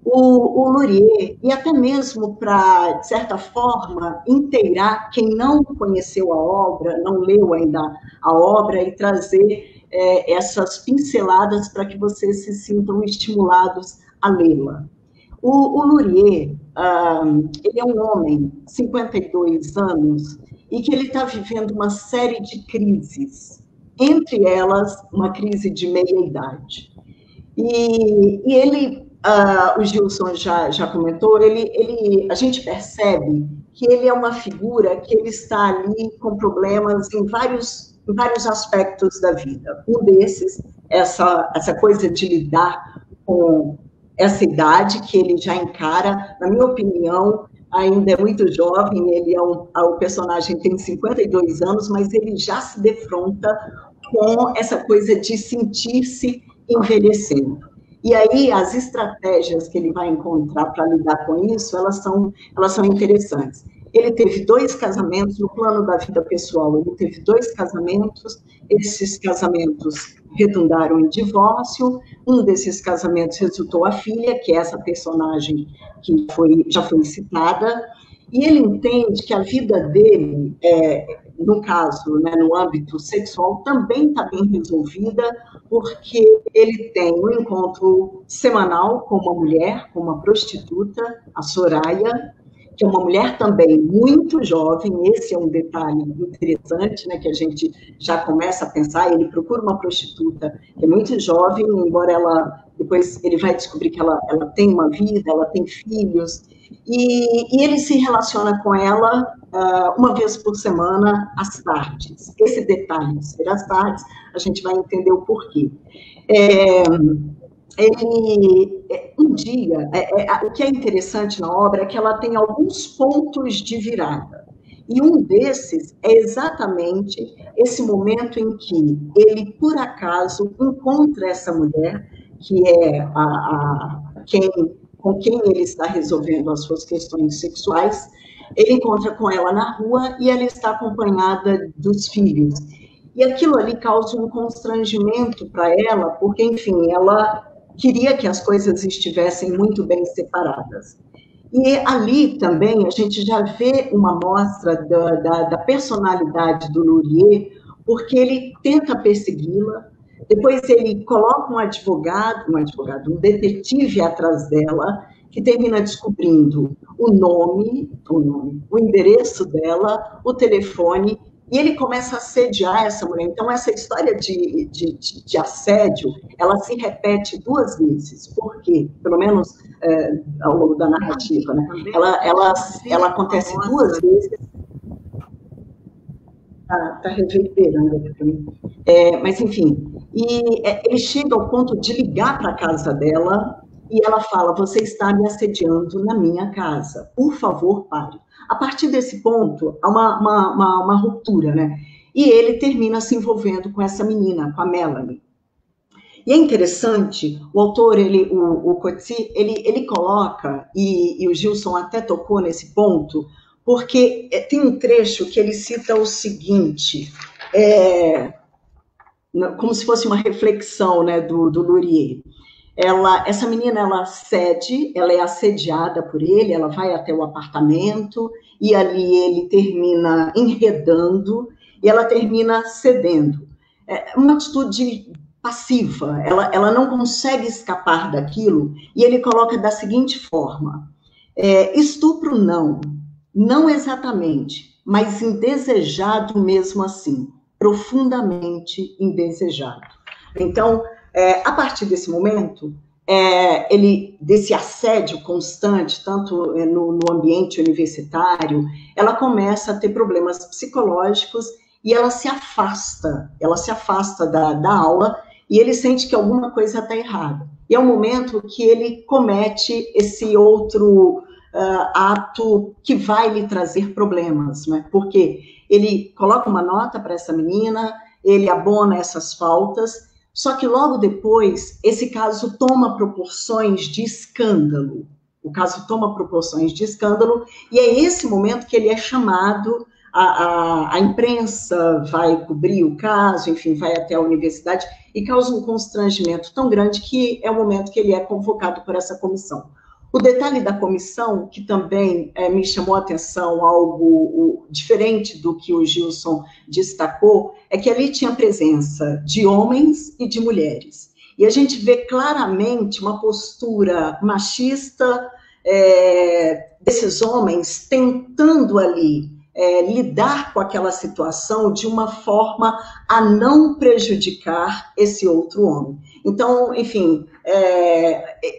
Speaker 5: O Lurier, e até mesmo para, de certa forma, inteirar quem não conheceu a obra, não leu ainda a obra, e trazer essas pinceladas para que vocês se sintam estimulados a lê-la. O Lurier, ele é um homem, 52 anos, e que ele está vivendo uma série de crises, entre elas uma crise de meia-idade. E ele, o Gilson já comentou, a gente percebe que ele é uma figura que ele está ali com problemas em vários aspectos da vida. Um desses, essa coisa de lidar com essa idade que ele já encara, na minha opinião, ainda é muito jovem, o personagem tem 52 anos, mas ele já se defronta com essa coisa de sentir-se envelhecendo. E aí, as estratégias que ele vai encontrar para lidar com isso, elas são interessantes. Ele teve 2 casamentos, no plano da vida pessoal, ele teve 2 casamentos, esses casamentos redundaram em divórcio, um desses casamentos resultou a filha, que é essa personagem que já foi citada, e ele entende que a vida dele, no caso, né, no âmbito sexual, também está bem resolvida, porque ele tem um encontro semanal com uma mulher, com uma prostituta, a Soraya, que é uma mulher também muito jovem. Esse é um detalhe interessante, né, que a gente já começa a pensar. Ele procura uma prostituta que é muito jovem, embora depois ele vai descobrir que ela tem uma vida, ela tem filhos, e ele se relaciona com ela uma vez por semana, às tardes. Esse detalhe de ser às tardes, a gente vai entender o porquê. Um dia, o que é interessante na obra é que ela tem alguns pontos de virada. E um desses é exatamente esse momento em que ele, por acaso, encontra essa mulher, que é com quem ele está resolvendo as suas questões sexuais. Ele encontra com ela na rua e ela está acompanhada dos filhos. E aquilo ali causa um constrangimento para ela, porque, enfim, ela queria que as coisas estivessem muito bem separadas. E ali também a gente já vê uma mostra da personalidade do Lurier, porque ele tenta persegui-la, Depois ele coloca um detetive atrás dela, que termina descobrindo o nome, o endereço dela, o telefone, e ele começa a assediar essa mulher. Então, essa história de assédio, ela se repete 2 vezes. Por quê? Pelo menos ao longo da narrativa, né? Ela acontece 2 vezes. Tá reverberando aqui para mim. Mas, enfim, ele chega ao ponto de ligar para a casa dela e ela fala: você está me assediando na minha casa, por favor, pare. A partir desse ponto, há uma ruptura, né? E ele termina se envolvendo com essa menina, com a Melanie. E é interessante, o autor, o Coetzee, ele coloca, e o Gilson até tocou nesse ponto, porque tem um trecho que ele cita o seguinte, como se fosse uma reflexão, né, do Luria. Essa menina, ela é assediada por ele, ela vai até o apartamento, e ali ele termina enredando, e ela termina cedendo. Uma atitude passiva, ela não consegue escapar daquilo, e ele coloca da seguinte forma: estupro não exatamente, mas indesejado mesmo assim, profundamente indesejado. Então, a partir desse momento, desse assédio constante, tanto no ambiente universitário, ela começa a ter problemas psicológicos e ela se afasta da aula e ele sente que alguma coisa está errada. E é o momento que ele comete esse outro ato que vai lhe trazer problemas, né? Porque ele coloca uma nota para essa menina, ele abona essas faltas, só que logo depois esse caso toma proporções de escândalo. O caso toma proporções de escândalo e é esse momento que ele é chamado, a imprensa vai cobrir o caso, enfim, vai até a universidade e causa um constrangimento tão grande que é o momento que ele é convocado por essa comissão. O detalhe da comissão, que também me chamou a atenção, algo diferente do que o Gilson destacou, é que ali tinha presença de homens e de mulheres. E a gente vê claramente uma postura machista desses homens tentando ali lidar com aquela situação de uma forma a não prejudicar esse outro homem. Então, enfim,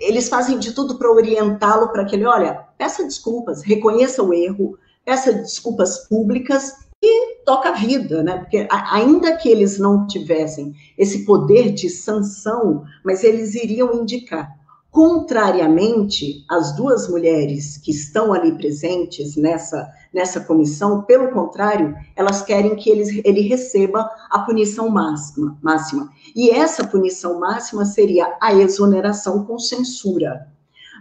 Speaker 5: eles fazem de tudo para orientá-lo para que ele, olha, peça desculpas, reconheça o erro, peça desculpas públicas e toca a vida, né? Porque ainda que eles não tivessem esse poder de sanção, mas eles iriam indicar. Contrariamente, as 2 mulheres que estão ali presentes nessa comissão, pelo contrário, elas querem que ele receba a punição máxima. E essa punição máxima seria a exoneração com censura.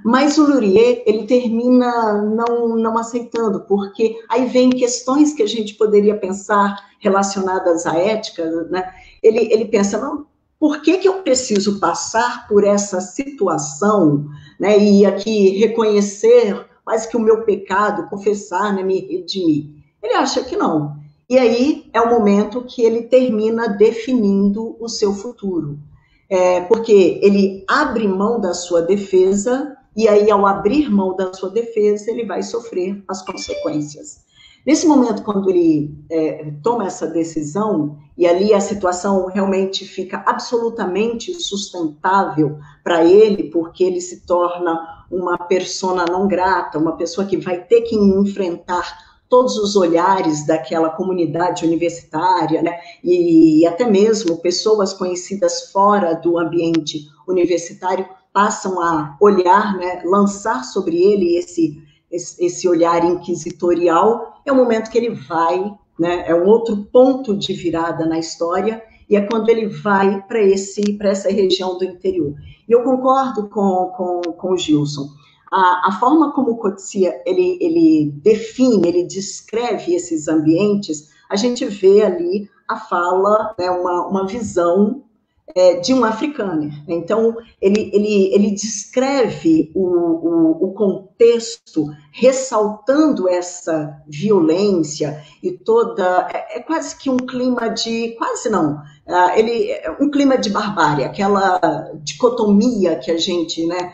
Speaker 5: Mas o Luria, ele termina não aceitando, porque aí vem questões que a gente poderia pensar relacionadas à ética, né? Ele pensa, não, por que eu preciso passar por essa situação, né, e aqui reconhecer quase que o meu pecado, confessar, né, me redimir? Ele acha que não. E aí é o momento que ele termina definindo o seu futuro. Porque ele abre mão da sua defesa, e aí ao abrir mão da sua defesa, ele vai sofrer as consequências. Nesse momento, quando ele toma essa decisão, e ali a situação realmente fica absolutamente sustentável para ele, porque ele se torna uma persona não grata, uma pessoa que vai ter que enfrentar todos os olhares daquela comunidade universitária, né? E até mesmo pessoas conhecidas fora do ambiente universitário passam a olhar, né, lançar sobre ele esse olhar inquisitorial. É o momento que ele vai, né, é um outro ponto de virada na história, e é quando ele vai para essa região do interior. E eu concordo com o Gilson. A forma como o Coetzee, ele define, ele descreve esses ambientes, a gente vê ali a fala, né, uma visão de um africano. Então, ele descreve o contexto, ressaltando essa violência e toda... É quase que um clima de... Quase não. Um clima de barbárie, aquela dicotomia que a gente, né,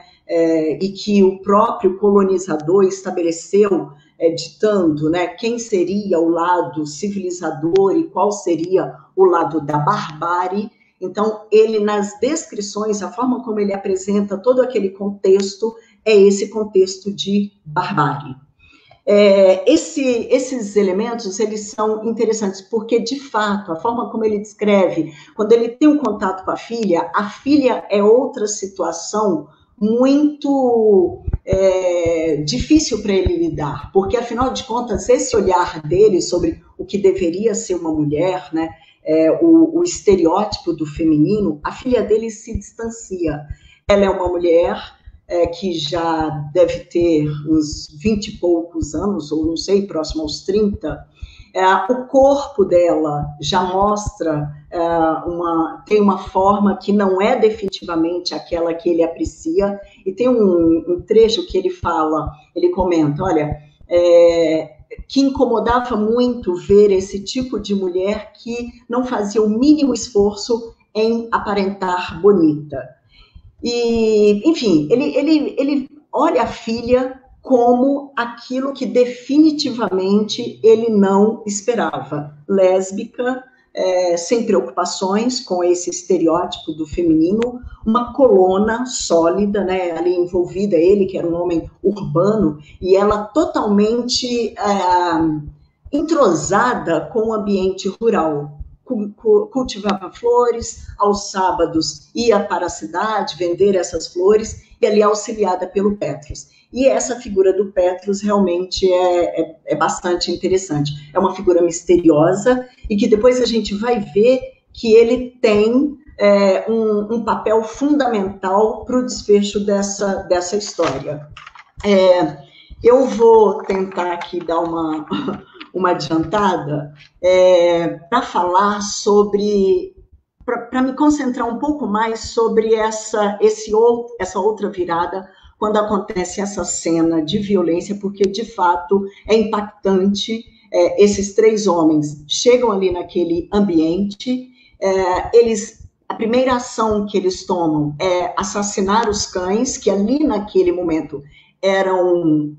Speaker 5: e que o próprio colonizador estabeleceu, ditando, né, quem seria o lado civilizador e qual seria o lado da barbárie. Então, ele, nas descrições, a forma como ele apresenta todo aquele contexto, é esse contexto de barbárie. Esses elementos, eles são interessantes, porque, de fato, a forma como ele descreve, quando ele tem um contato com a filha é outra situação muito difícil para ele lidar, porque, afinal de contas, esse olhar dele sobre o que deveria ser uma mulher, né, o estereótipo do feminino, a filha dele se distancia. Ela é uma mulher que já deve ter uns 20 e poucos anos, ou não sei, próximo aos 30, o corpo dela já mostra, tem uma forma que não é definitivamente aquela que ele aprecia, e tem um trecho que ele comenta, olha, que incomodava muito ver esse tipo de mulher que não fazia o mínimo esforço em aparentar bonita. E, enfim, ele olha a filha como aquilo que definitivamente ele não esperava. Lésbica, sem preocupações com esse estereótipo do feminino, uma colona sólida, né, ali envolvida, ele que era um homem urbano, e ela totalmente entrosada com o ambiente rural. Cultivava flores, aos sábados ia para a cidade vender essas flores, e ali auxiliada pelo Petrus. E essa figura do Petrus realmente é bastante interessante. É uma figura misteriosa e que depois a gente vai ver que ele tem um papel fundamental para o desfecho dessa história. Eu vou tentar aqui dar uma adiantada para falar sobre... para me concentrar um pouco mais sobre essa outra virada, quando acontece essa cena de violência, porque, de fato, é impactante. Esses três homens chegam ali naquele ambiente, a primeira ação que eles tomam é assassinar os cães, que ali naquele momento eram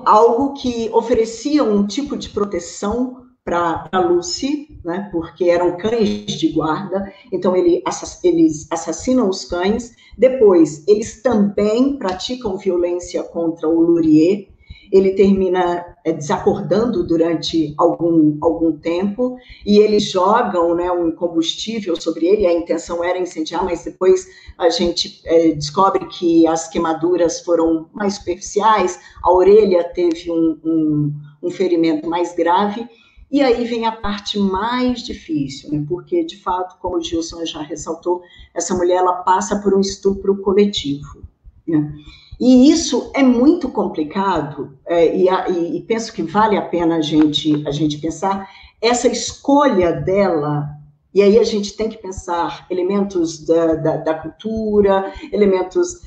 Speaker 5: algo que oferecia um tipo de proteção para Lucy, né, porque eram cães de guarda. Então eles assassinam os cães. Depois eles também praticam violência contra o Laurier. Ele termina desacordando durante algum tempo, e eles jogam, né, um combustível sobre ele. A intenção era incendiar, mas depois a gente descobre que as queimaduras foram mais superficiais, a orelha teve um ferimento mais grave. E aí vem a parte mais difícil, né? Porque, de fato, como o Gilson já ressaltou, essa mulher ela passa por um estupro coletivo, né? E isso é muito complicado, e penso que vale a pena a gente pensar essa escolha dela. E aí a gente tem que pensar elementos da cultura, elementos...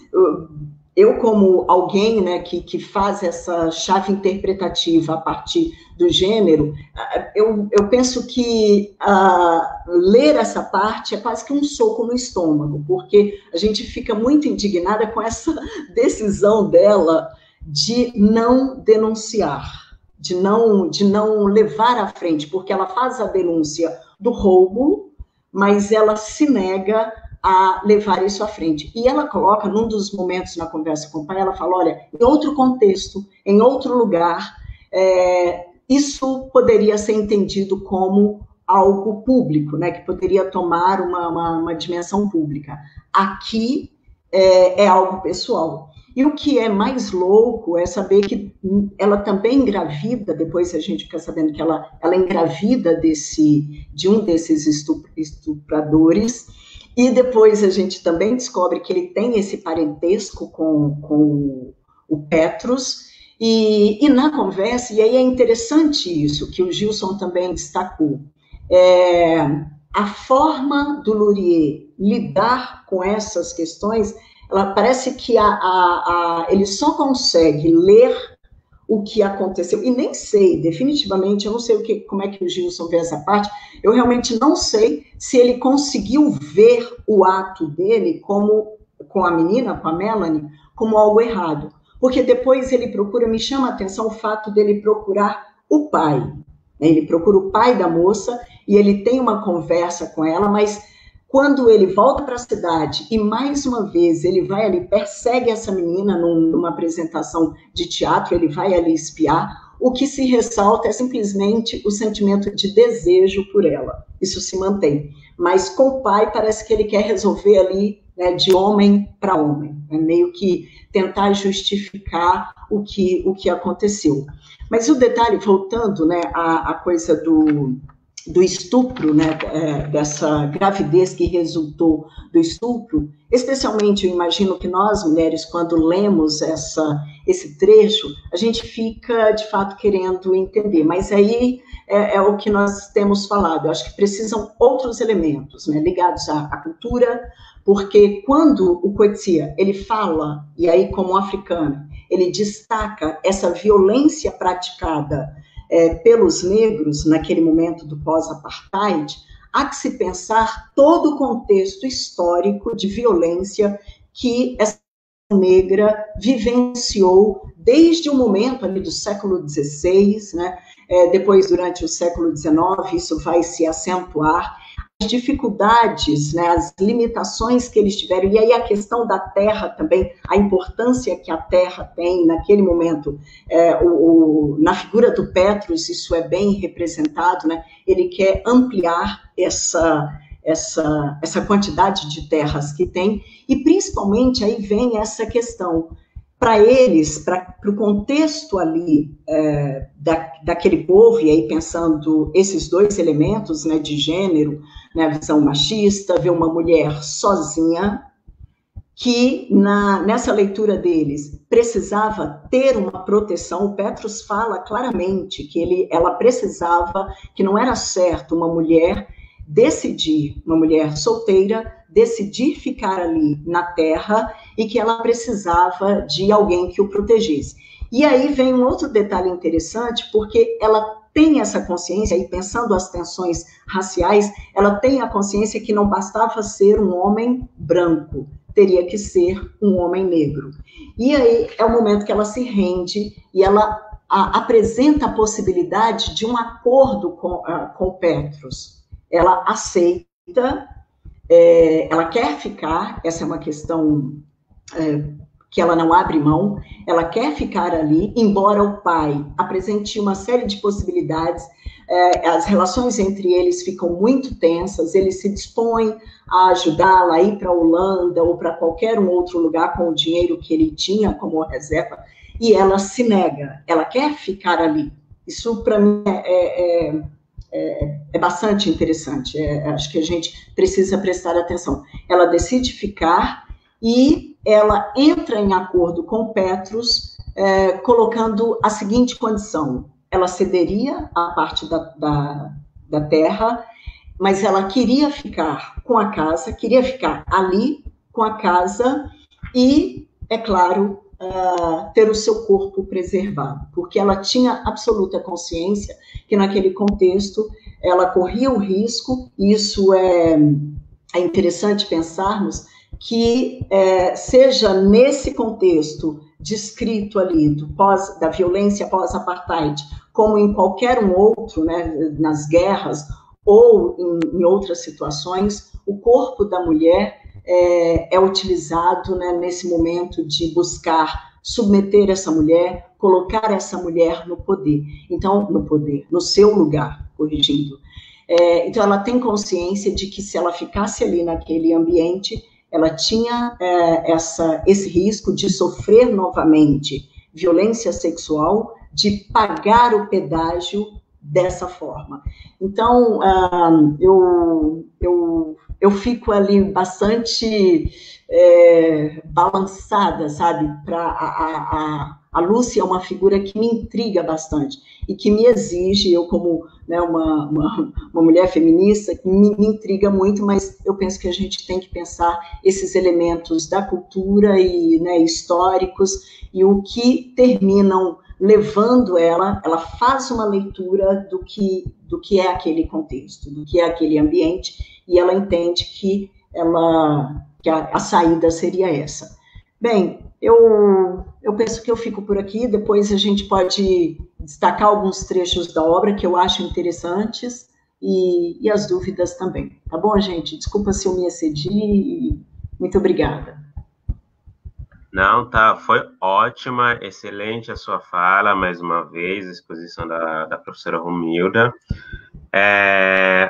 Speaker 5: Eu, como alguém, né, que faz essa chave interpretativa a partir do gênero, eu penso que ler essa parte é quase que um soco no estômago, porque a gente fica muito indignada com essa decisão dela de não denunciar, de não levar à frente, porque ela faz a denúncia do roubo, mas ela se nega a levar isso à frente. E ela coloca, num dos momentos na conversa com o pai, ela fala, olha, em outro contexto, em outro lugar, isso poderia ser entendido como algo público, né, que poderia tomar uma dimensão pública. Aqui é algo pessoal. E o que é mais louco é saber que ela também engravida, depois a gente fica sabendo que ela engravida de um desses estupradores. E depois a gente também descobre que ele tem esse parentesco com o Petrus, e na conversa, e aí é interessante isso, que o Gilson também destacou, a forma do Lurie lidar com essas questões, ela parece que ele só consegue ler o que aconteceu, e nem sei, definitivamente, eu não sei como é que o Gilson vê essa parte, eu realmente não sei se ele conseguiu ver o ato dele com a menina, com a Melanie, como algo errado, porque depois ele procura, me chama a atenção o fato dele procurar o pai, né? Ele procura o pai da moça, e ele tem uma conversa com ela, mas quando ele volta para a cidade e, mais uma vez, ele vai ali, persegue essa menina numa apresentação de teatro, ele vai ali espiar, o que se ressalta é simplesmente o sentimento de desejo por ela. Isso se mantém. Mas com o pai, parece que ele quer resolver ali, né, de homem para homem, né, meio que tentar justificar o que aconteceu. Mas o detalhe, voltando, né, à coisa do estupro, né, dessa gravidez que resultou do estupro, especialmente eu imagino que nós, mulheres, quando lemos esse trecho, a gente fica, de fato, querendo entender, mas aí é o que nós temos falado, eu acho que precisam outros elementos, né, ligados à cultura, porque quando o Coetzee, ele fala, e aí como africano, ele destaca essa violência praticada pelos negros, naquele momento do pós-apartheid, há que se pensar todo o contexto histórico de violência que essa negra vivenciou desde o momento ali do século XVI, né? Depois, durante o século XIX, isso vai se acentuar, as dificuldades, né, as limitações que eles tiveram, e aí a questão da terra também, a importância que a terra tem naquele momento, na figura do Petrus, isso é bem representado, né, ele quer ampliar essa quantidade de terras que tem, e principalmente aí vem essa questão, para eles, para o contexto ali daquele povo, e aí pensando esses dois elementos, né, de gênero, né, a visão machista, ver uma mulher sozinha, que nessa leitura deles precisava ter uma proteção, o Petrus fala claramente que ela precisava, que não era certo uma mulher solteira, decidir ficar ali na terra e que ela precisava de alguém que o protegesse. E aí vem um outro detalhe interessante, porque ela tem essa consciência, e pensando as tensões raciais, ela tem a consciência que não bastava ser um homem branco, teria que ser um homem negro. E aí é o momento que ela se rende e ela apresenta a possibilidade de um acordo com Petrus. Ela aceita, ela quer ficar, essa é uma questão que ela não abre mão, ela quer ficar ali, embora o pai apresente uma série de possibilidades, as relações entre eles ficam muito tensas, ele se dispõe a ajudá-la a ir para a Holanda ou para qualquer outro lugar com o dinheiro que ele tinha como reserva, e ela se nega, ela quer ficar ali. Isso, para mim, é bastante interessante, acho que a gente precisa prestar atenção. Ela decide ficar e ela entra em acordo com Petrus, colocando a seguinte condição: ela cederia a parte da terra, mas ela queria ficar com a casa, queria ficar ali com a casa e, é claro, ter o seu corpo preservado, porque ela tinha absoluta consciência que naquele contexto ela corria o risco, e isso é interessante pensarmos, que seja nesse contexto descrito ali da violência pós-apartheid, como em qualquer outro, né, nas guerras ou em outras situações, o corpo da mulher é utilizado, né, nesse momento de buscar submeter essa mulher, colocar essa mulher no poder. Então, no seu lugar, corrigindo. Então, ela tem consciência de que se ela ficasse ali naquele ambiente, ela tinha esse risco de sofrer novamente violência sexual, de pagar o pedágio dessa forma. Então, eu fico ali bastante balançada, sabe, para A Lucy é uma figura que me intriga bastante e que me exige, eu como, né, uma mulher feminista, me intriga muito, mas eu penso que a gente tem que pensar esses elementos da cultura e, né, históricos e o que terminam levando ela faz uma leitura do que é aquele contexto, do que é aquele ambiente, e ela entende que a saída seria essa. Bem, eu penso que eu fico por aqui, depois a gente pode destacar alguns trechos da obra que eu acho interessantes e as dúvidas também. Tá bom, gente? Desculpa se eu me excedi e muito obrigada.
Speaker 1: Não, tá, foi ótima, excelente a sua fala, mais uma vez, a exposição da professora Romilda.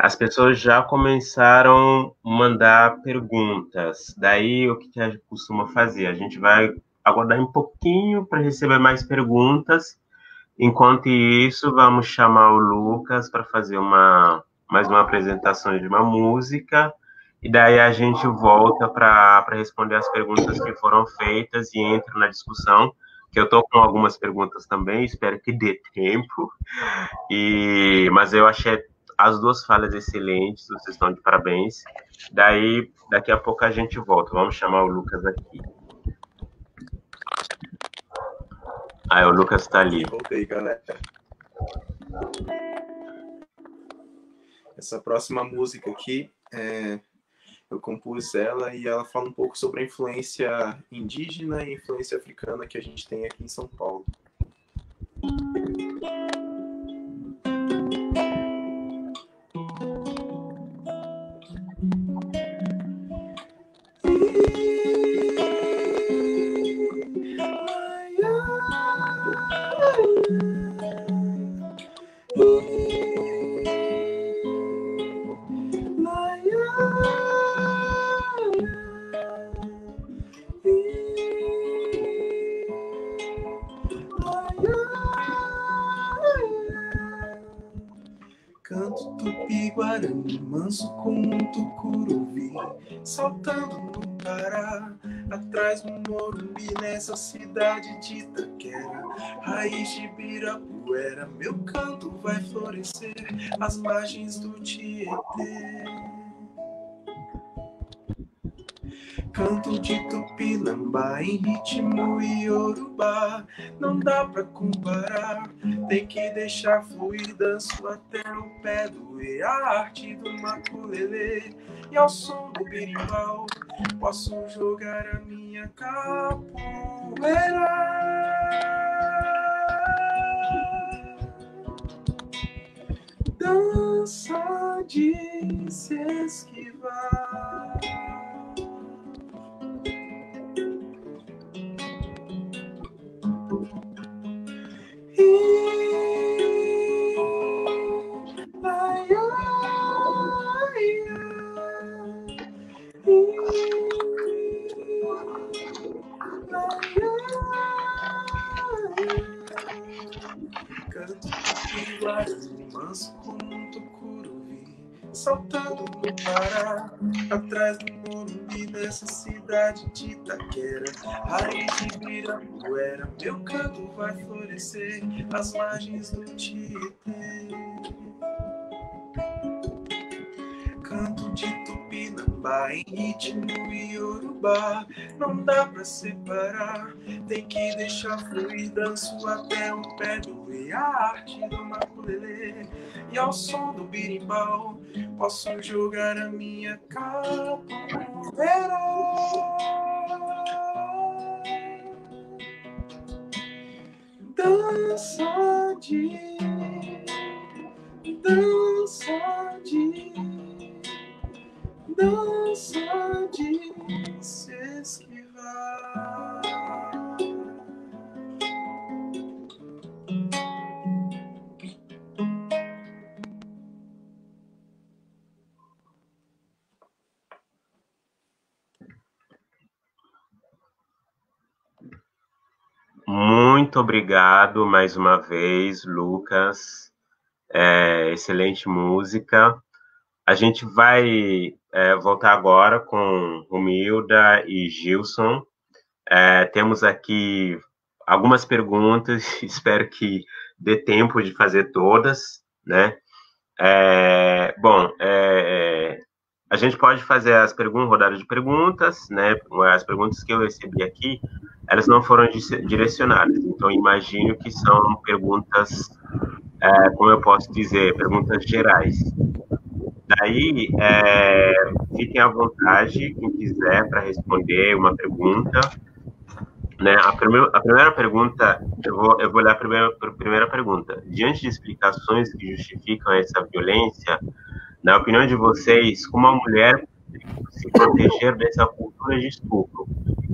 Speaker 1: As pessoas já começaram a mandar perguntas, daí o que a gente costuma fazer? A gente vai aguardar um pouquinho para receber mais perguntas, enquanto isso, vamos chamar o Lucas para fazer mais uma apresentação de uma música, e daí a gente volta para responder as perguntas que foram feitas e entra na discussão, que eu estou com algumas perguntas também, espero que dê tempo, mas eu achei as duas falas excelentes, vocês estão de parabéns. Daí, daqui a pouco a gente volta, vamos chamar o Lucas aqui. O Lucas está ali.
Speaker 2: Voltei, galera. Essa próxima música aqui, eu compus ela e ela fala um pouco sobre a influência indígena e a influência africana que a gente tem aqui em São Paulo. Canto tupi-guarani, manso como um tucuruvi, saltando no Pará, atrás do Morumbi, nessa cidade de Itaquera, raiz de Ibirapuera, meu canto vai florescer às margens do Tietê. Canto de Tupinambá em ritmo iorubá, não dá pra comparar, tem que deixar fluir, danço até o pé doer, a arte do maculelê e ao som do berimbau, posso jogar a minha capoeira. Dança de se esquivar. Canto tupi-guarani, manso como um tucuruvi, saltando no Pará, atrás do Morumbi, nessa cidade de Itaquera, raiz de Ibirapuera, meu canto vai florescer às margens do Tietê. Canto de Tupinambá em ritmo iorubá, não dá pra separar, tem que deixar fluir, danço até o pé doer, a arte do maculelê e ao som do birimbau, posso jogar a minha capoeira. Dança de se esquivar.
Speaker 1: Muito obrigado mais uma vez, Lucas. Excelente música. A gente vai voltar agora com Romilda e Gilson. Temos aqui algumas perguntas, espero que dê tempo de fazer todas, né? A gente pode fazer rodadas de perguntas, né? As perguntas que eu recebi aqui, elas não foram direcionadas, então imagino que são perguntas, como eu posso dizer, perguntas gerais. Daí, fiquem à vontade, quem quiser, para responder uma pergunta. Né? A primeira pergunta, eu vou olhar a primeira pergunta. Diante de explicações que justificam essa violência, na opinião de vocês, como a mulher se proteger dessa cultura de estupro?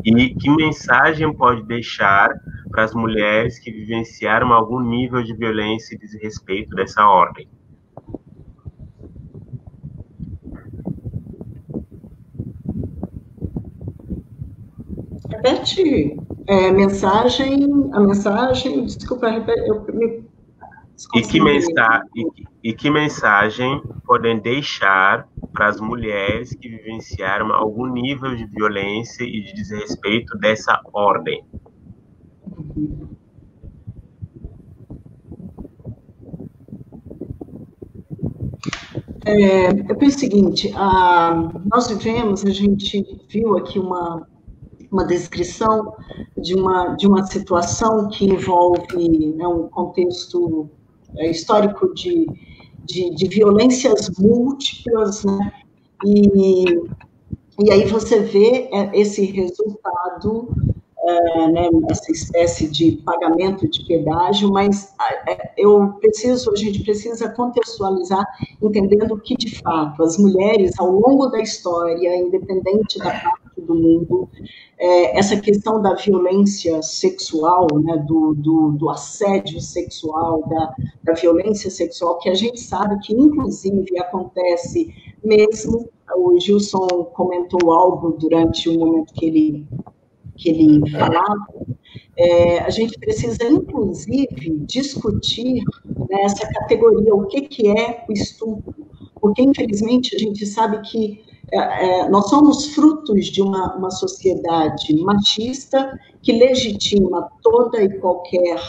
Speaker 1: E que mensagem pode deixar para as mulheres que vivenciaram algum nível de violência e desrespeito dessa ordem?
Speaker 5: Repete, a mensagem, desculpa,
Speaker 1: E que mensagem podem deixar para as mulheres que vivenciaram algum nível de violência e de desrespeito dessa ordem?
Speaker 5: Eu penso o seguinte, nós vivemos, a gente viu aqui uma descrição de uma situação que envolve, né, um contexto histórico de violências múltiplas, né? E aí você vê esse resultado, né, essa espécie de pagamento de pedágio, mas a gente precisa contextualizar, entendendo que, de fato, as mulheres, ao longo da história, independente da parte do mundo, essa questão da violência sexual, né, do assédio sexual, da violência sexual, que a gente sabe que, inclusive, acontece mesmo. O Gilson comentou algo durante o momento que ele falava. A gente precisa, inclusive, discutir, né, essa categoria, o que é o estupro, porque, infelizmente, a gente sabe que nós somos frutos de uma sociedade machista que legitima toda e qualquer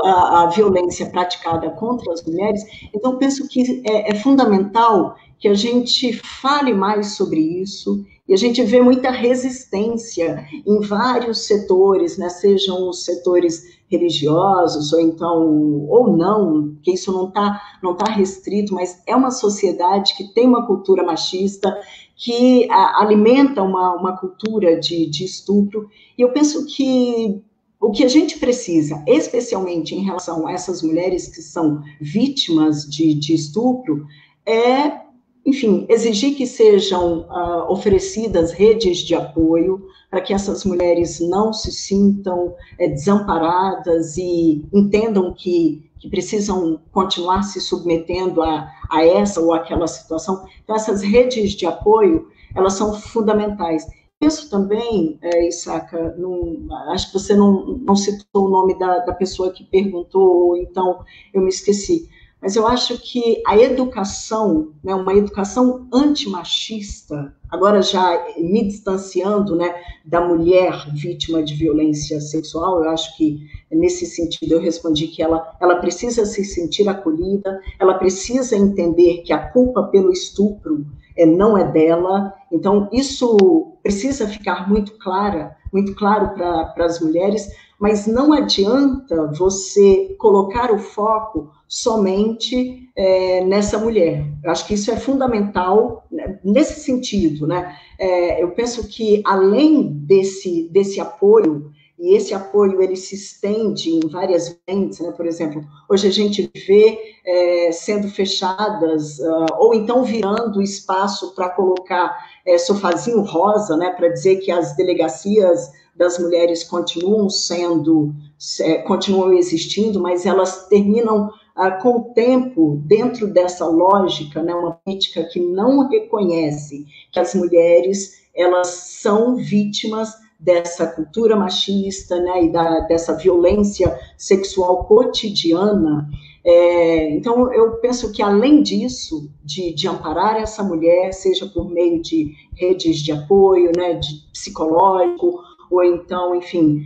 Speaker 5: a violência praticada contra as mulheres. Então, penso que é fundamental que a gente fale mais sobre isso, e a gente vê muita resistência em vários setores, né, sejam os setores religiosos, ou não, que isso não tá restrito, mas é uma sociedade que tem uma cultura machista, que alimenta uma cultura de estupro, e eu penso que o que a gente precisa, especialmente em relação a essas mulheres que são vítimas de estupro, enfim, exigir que sejam oferecidas redes de apoio para que essas mulheres não se sintam desamparadas e entendam que precisam continuar se submetendo a essa ou aquela situação. Então, essas redes de apoio, elas são fundamentais. Penso também, Isaka, acho que você não citou o nome da pessoa que perguntou, então eu me esqueci, mas eu acho que a educação, né, uma educação antimachista, agora já me distanciando, né, da mulher vítima de violência sexual, eu acho que nesse sentido eu respondi que ela precisa se sentir acolhida, ela precisa entender que a culpa pelo estupro não é dela, então isso precisa ficar muito claro para as mulheres, mas não adianta você colocar o foco somente nessa mulher. Eu acho que isso é fundamental, né, nesse sentido, né? Eu penso que, além desse apoio, e esse apoio ele se estende em várias frentes, né? Por exemplo, hoje a gente vê sendo fechadas, ou então virando espaço para colocar sofazinho rosa, né? Para dizer que as delegacias das mulheres continuam existindo, mas elas terminam com o tempo, dentro dessa lógica, né, uma política que não reconhece que as mulheres, elas são vítimas dessa cultura machista, né, e dessa violência sexual cotidiana. Então, eu penso que, além disso, de amparar essa mulher, seja por meio de redes de apoio, né, de psicológico, ou então, enfim,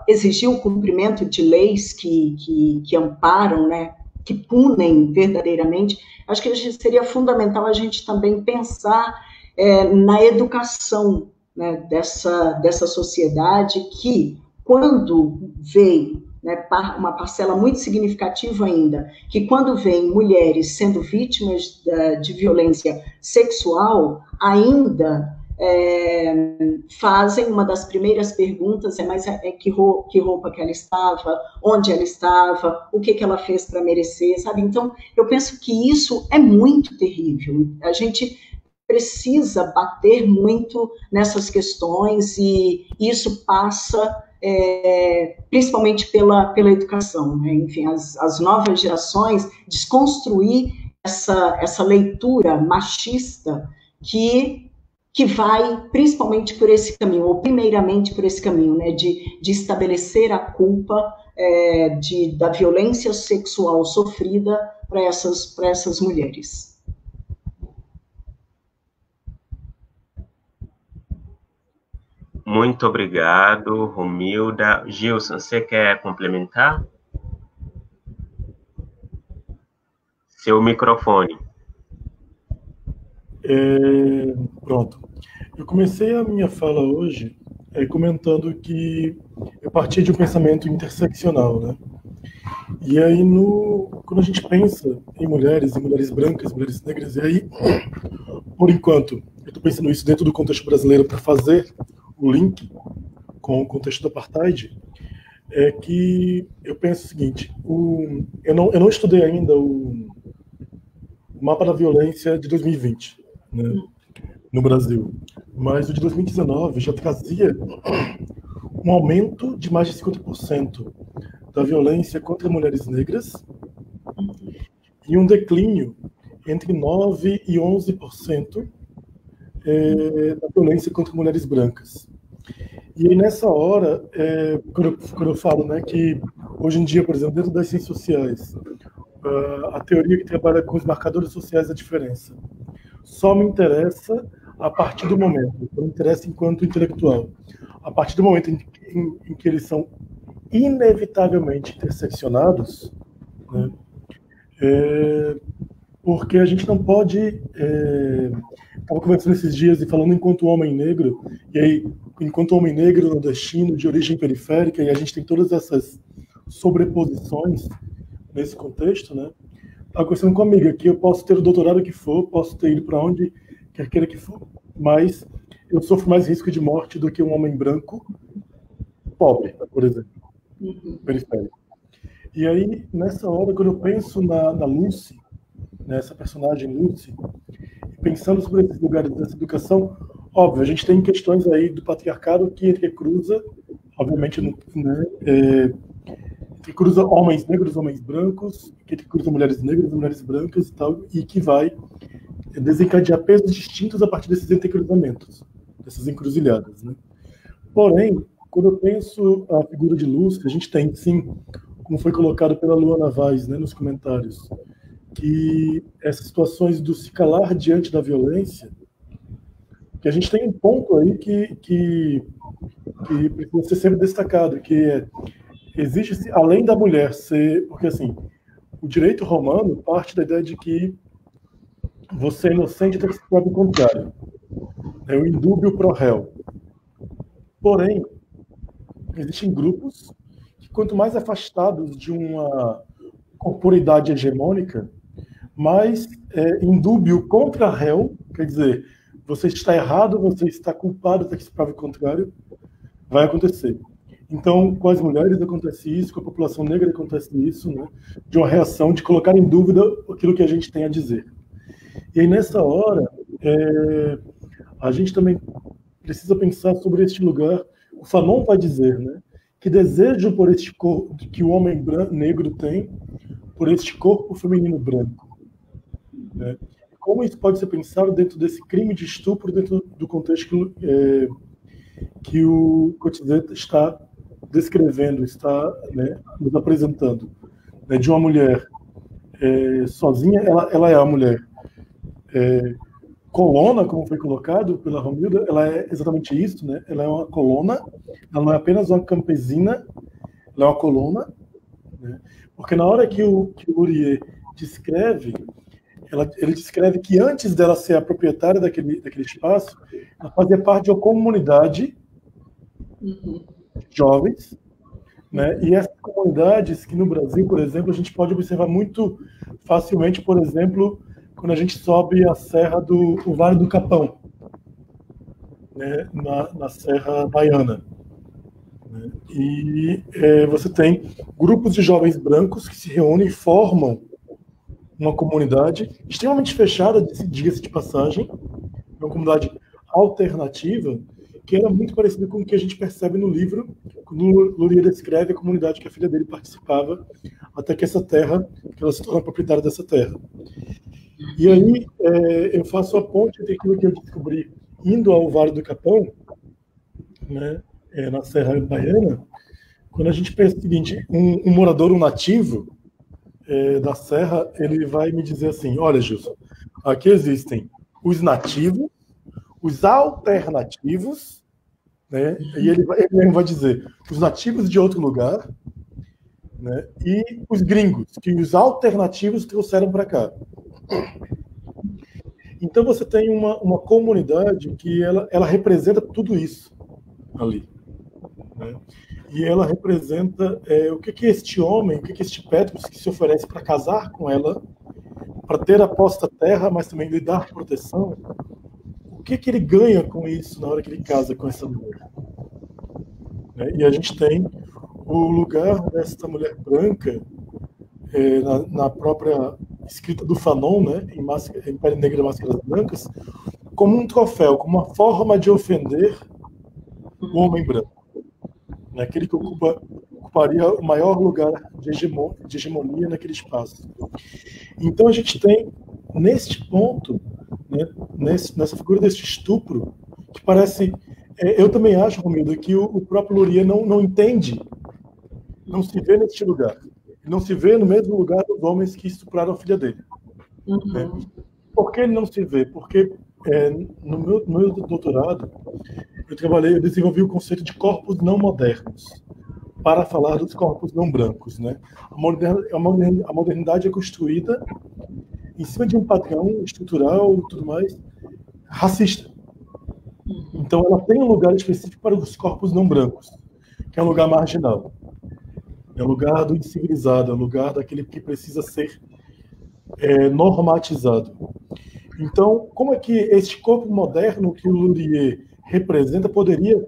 Speaker 5: exigir o cumprimento de leis que amparam, né, que punem verdadeiramente. Acho que seria fundamental a gente também pensar na educação, né, dessa sociedade que, quando veio, né, uma parcela muito significativa ainda, que quando vem mulheres sendo vítimas de violência sexual, ainda fazem uma das primeiras perguntas, mas que roupa que ela estava, onde ela estava, o que ela fez para merecer, sabe? Então, eu penso que isso é muito terrível. A gente precisa bater muito nessas questões e isso passa principalmente pela educação, né? Enfim, as novas gerações desconstruir essa leitura machista que vai principalmente por esse caminho, ou primeiramente por esse caminho, né, de estabelecer a culpa da violência sexual sofrida para essas mulheres.
Speaker 1: Muito obrigado, Romilda. Gilson, você quer complementar? Seu microfone.
Speaker 4: Pronto. Eu comecei a minha fala hoje comentando que eu parti de um pensamento interseccional, né? E aí, quando a gente pensa em mulheres brancas, mulheres negras, e aí, por enquanto, eu estou pensando isso dentro do contexto brasileiro para fazer o link com o contexto do apartheid, é que eu penso o seguinte: eu não estudei ainda o mapa da violência de 2020, né, no Brasil, mas o de 2019 já trazia um aumento de mais de 50% da violência contra mulheres negras e um declínio entre 9% e 11% da violência contra mulheres brancas. E aí, nessa hora, quando eu falo, né, que hoje em dia, por exemplo, dentro das ciências sociais, a teoria que trabalha com os marcadores sociais da diferença só me interessa a partir do momento, não me interessa enquanto intelectual, a partir do momento em que eles são inevitavelmente interseccionados, né, porque a gente não pode... Estava conversando esses dias e falando enquanto homem negro, e aí, enquanto homem negro nordestino, de origem periférica, e a gente tem todas essas sobreposições nesse contexto, né? Estava conversando com uma amiga que eu posso ter o doutorado que for, posso ter ido para onde quer queira que for, mas eu sofro mais risco de morte do que um homem branco pobre, por exemplo, periférico. E aí, nessa hora, quando eu penso na Lucy, nessa personagem Lucy, pensando sobre esses lugares dessa educação, óbvio, a gente tem questões aí do patriarcado que entrecruza, obviamente, né, entrecruza homens negros, homens brancos, que entrecruza mulheres negras, mulheres brancas e tal, e que vai desencadear pesos distintos a partir desses entrecruzamentos, dessas encruzilhadas, né? Porém, quando eu penso a figura de Lúcia, a gente tem, sim, como foi colocado pela Luana Vaz, né, nos comentários, que essas situações do se calar diante da violência, que a gente tem um ponto aí que precisa ser sempre destacado, que existe, além da mulher ser... Porque, assim, o direito romano parte da ideia de que você é inocente até que se prove o contrário. É o indúbio pro réu. Porém, existem grupos que, quanto mais afastados de uma corporeidade hegemônica, mais indúbio contra réu, quer dizer, você está errado, você está culpado até que se prove o contrário, vai acontecer. Então, com as mulheres acontece isso, com a população negra acontece isso, né, de uma reação de colocar em dúvida aquilo que a gente tem a dizer. E aí, nessa hora, a gente também precisa pensar sobre este lugar. O Fanon vai dizer, né, que desejo por este corpo que o homem negro tem, por este corpo feminino branco. Né? Como isso pode ser pensado dentro desse crime de estupro, dentro do contexto que o Coetzee está descrevendo, está, né, nos apresentando, né, de uma mulher sozinha, ela é a mulher colona, como foi colocado pela Romilda, ela é exatamente isso, né? Ela é uma colona, ela não é apenas uma campesina, ela é uma colona, né? Porque na hora que o Lurie descreve, ele descreve que antes dela ser a proprietária daquele espaço, ela fazia parte de uma comunidade de jovens, né? E essas comunidades que no Brasil, por exemplo, a gente pode observar muito facilmente, por exemplo, quando a gente sobe a serra o Vale do Capão, né? na Serra Baiana. Né? E você tem grupos de jovens brancos que se reúnem e formam uma comunidade extremamente fechada, diga-se de passagem, uma comunidade alternativa, que era muito parecida com o que a gente percebe no livro, quando o Lurie descreve a comunidade que a filha dele participava, até que que ela se torna proprietária dessa terra. E aí eu faço a ponte entre aquilo que eu descobri indo ao Vale do Capão, né, na Serra Baiana, quando a gente pensa o seguinte, um morador, um nativo da Serra, ele vai me dizer assim, olha, Gilson, aqui existem os nativos, os alternativos, né, e ele mesmo vai dizer os nativos de outro lugar, né, e os gringos, que os alternativos trouxeram para cá. Então você tem uma comunidade que ela representa tudo isso ali, né? E ela representa o que este homem, o que este Petros que se oferece para casar com ela, para ter a posta terra, mas também lhe dar proteção, o que ele ganha com isso na hora que ele casa com essa mulher? Né? E a gente tem o lugar dessa mulher branca na própria escrita do Fanon, né, em Pele Negra e Máscaras Brancas, como um troféu, como uma forma de ofender o homem branco. Né, aquele que ocuparia o maior lugar de hegemonia naquele espaço. Então a gente tem, neste ponto, né, nessa figura desse estupro, que parece... eu também acho, Romildo, que o próprio Lurie não entende, não se vê neste lugar. Não se vê no mesmo lugar dos homens que estupraram a filha dele. Né? Por que ele não se vê? Porque no meu doutorado, eu desenvolvi o conceito de corpos não modernos, para falar dos corpos não brancos. Né? A modernidade é construída em cima de um padrão estrutural e tudo mais racista. Então ela tem um lugar específico para os corpos não brancos, que é um lugar marginal. É o lugar do incivilizado, é o lugar daquele que precisa ser normatizado. Então, como é que este corpo moderno que o Lurie representa poderia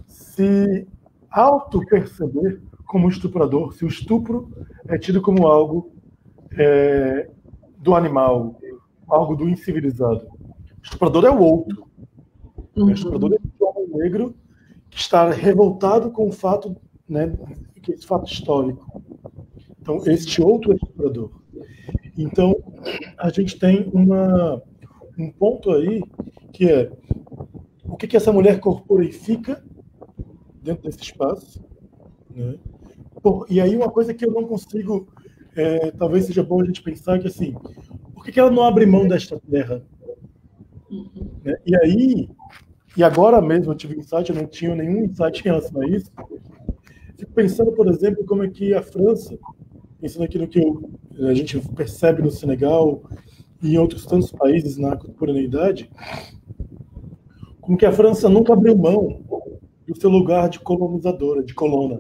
Speaker 4: se auto-perceber como estuprador, se o estupro é tido como algo do animal, algo do incivilizado? O estuprador é o outro. O estuprador é o homem negro que está revoltado com o fato, né, que esse fato histórico. Então, este outro estuprador. Então, a gente tem um ponto aí que é o que essa mulher corporifica dentro desse espaço, né? E aí uma coisa que eu não consigo, talvez seja bom a gente pensar que assim, por que ela não abre mão desta terra? Né? E agora mesmo eu tive um insight, eu não tinha nenhum insight em relação a isso. Fico pensando, por exemplo, como é que a França, pensando aqui no que a gente percebe no Senegal e em outros tantos países na contemporaneidade, como que a França nunca abriu mão do seu lugar de colonizadora, de colona.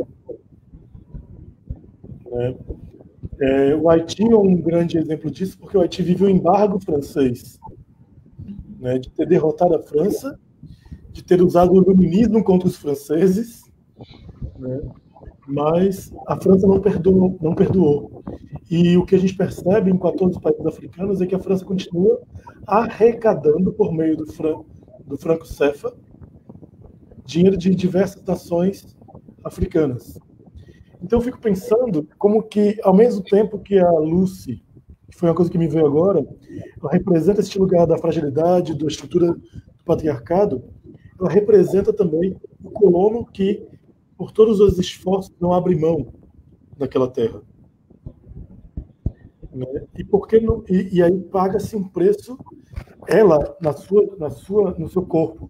Speaker 4: O Haiti é um grande exemplo disso, porque o Haiti vive o embargo francês, né, de ter derrotado a França, de ter usado o iluminismo contra os franceses, né, mas a França não perdoou. E o que a gente percebe em 14 países africanos é que a França continua arrecadando, por meio do Franco CFA, dinheiro de diversas nações africanas. Então eu fico pensando como que, ao mesmo tempo que a Lucy, que foi uma coisa que me veio agora, ela representa esse lugar da fragilidade, da estrutura do patriarcado, ela representa também o colono que, por todos os esforços, não abre mão daquela terra. Né? E por que não? E aí paga-se um preço ela, no seu corpo,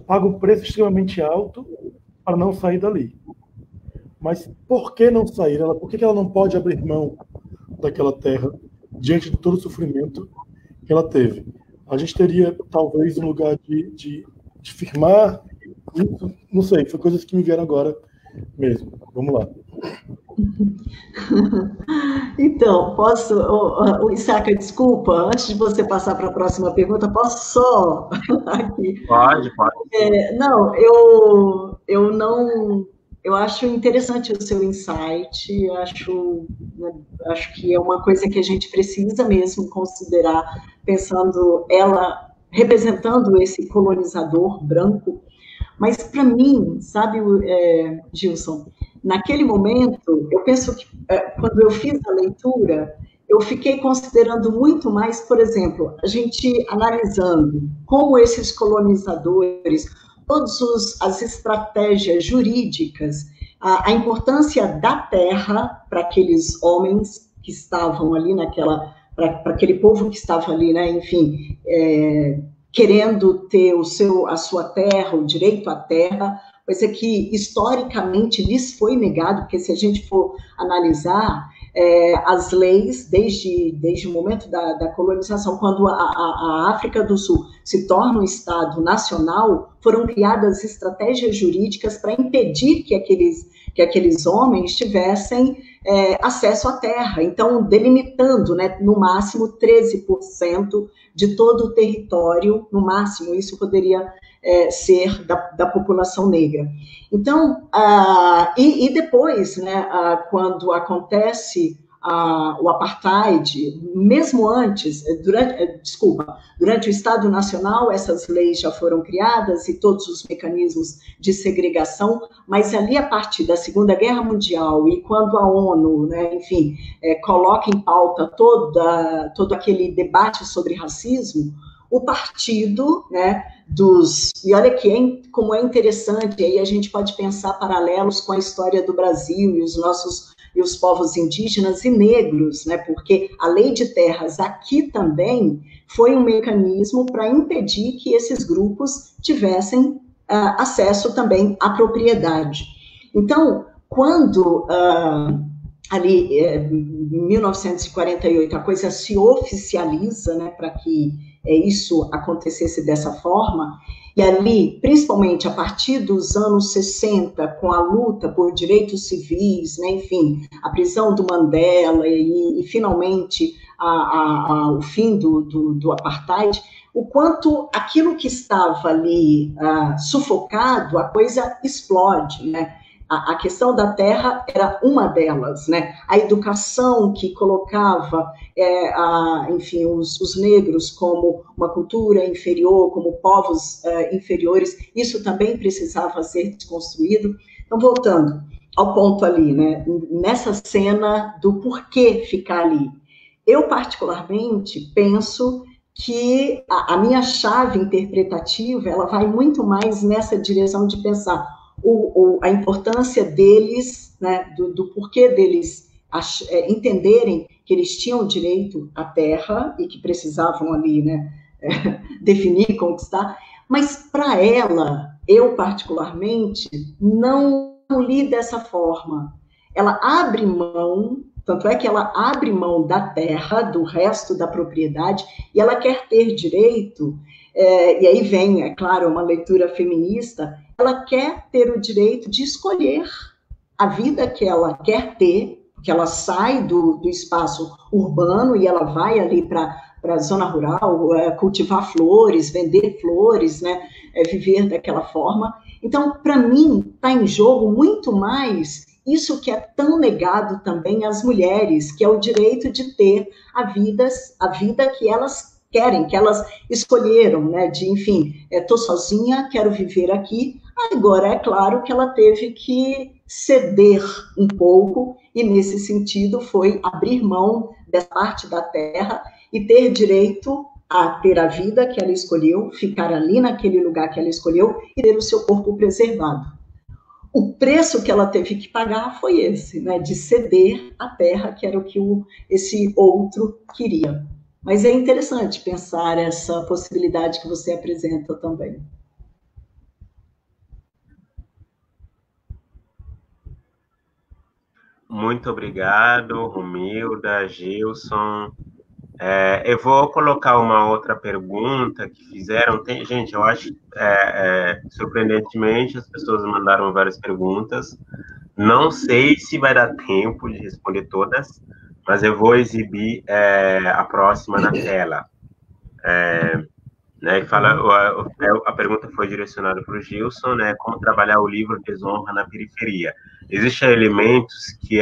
Speaker 4: paga um preço extremamente alto para não sair dali. Mas por que não sair? Por que ela não pode abrir mão daquela terra diante de todo o sofrimento que ela teve? A gente teria, talvez, um lugar de firmar isso. Não sei, foi coisas que me vieram agora mesmo. Vamos lá.
Speaker 5: Então, posso, Isaka, desculpa, antes de você passar para a próxima pergunta, posso só aqui?
Speaker 1: Pode.
Speaker 5: Não, eu não, eu acho interessante o seu insight, acho que é uma coisa que a gente precisa mesmo considerar, pensando ela representando esse colonizador branco, mas para mim, sabe, Gilson, naquele momento, eu penso que quando eu fiz a leitura, eu fiquei considerando muito mais, por exemplo, a gente analisando como esses colonizadores, todas as estratégias jurídicas, a importância da terra para aqueles homens que estavam ali para aquele povo que estava ali, né, enfim, querendo ter a sua terra, o direito à terra, coisa que historicamente lhes foi negado, porque se a gente for analisar as leis, desde o momento da colonização, quando a África do Sul se torna um Estado nacional, foram criadas estratégias jurídicas para impedir que aqueles homens tivessem acesso à terra, então delimitando, né, no máximo 13% de todo o território, no máximo, isso poderia ser da população negra. Então, e depois, né, quando acontece o apartheid, mesmo antes, durante o Estado Nacional, essas leis já foram criadas e todos os mecanismos de segregação, mas ali a partir da Segunda Guerra Mundial e quando a ONU, né, enfim, coloca em pauta todo aquele debate sobre racismo, o partido, né, e olha como é interessante, aí a gente pode pensar paralelos com a história do Brasil e os povos indígenas e negros, né, porque a lei de terras aqui também foi um mecanismo para impedir que esses grupos tivessem acesso também à propriedade. Então, quando ali, em 1948, a coisa se oficializa, né, para que isso acontecesse dessa forma, e ali, principalmente a partir dos anos 60, com a luta por direitos civis, né, enfim, a prisão do Mandela e finalmente o fim do apartheid, o quanto aquilo que estava ali sufocado, a coisa explode, né? A questão da terra era uma delas, né? A educação que colocava, enfim, os negros como uma cultura inferior, como povos inferiores, isso também precisava ser desconstruído. Então, voltando ao ponto ali, né? Nessa cena do porquê ficar ali. Eu, particularmente, penso que a minha chave interpretativa, ela vai muito mais nessa direção de pensar a importância deles, né, do porquê deles entenderem que eles tinham direito à terra e que precisavam ali, né, definir, conquistar, mas para ela, eu particularmente, não li dessa forma. Ela abre mão, tanto é que ela abre mão da terra, do resto da propriedade, e ela quer ter direito, e aí vem, é claro, uma leitura feminista, ela quer ter o direito de escolher a vida que ela quer ter, que ela sai do espaço urbano e ela vai ali para a zona rural, cultivar flores, vender flores, né, viver daquela forma. Então, para mim, está em jogo muito mais isso que é tão negado também às mulheres, que é o direito de ter a vida que elas querem, que elas escolheram, né, de, enfim, estou sozinha, quero viver aqui. Agora, é claro que ela teve que ceder um pouco, e nesse sentido foi abrir mão dessa parte da terra e ter direito a ter a vida que ela escolheu, ficar ali naquele lugar que ela escolheu e ter o seu corpo preservado. O preço que ela teve que pagar foi esse, né, de ceder a terra, que era o que esse outro queria. Mas é interessante pensar essa possibilidade que você apresenta também.
Speaker 1: Muito obrigado, Romilda, Gilson. Eu vou colocar uma outra pergunta que fizeram. Gente, eu acho, surpreendentemente, as pessoas mandaram várias perguntas. Não sei se vai dar tempo de responder todas, mas eu vou exibir a próxima na tela. Né, a pergunta foi direcionada para o Gilson, né? Como trabalhar o livro Desonra na periferia? Existem elementos que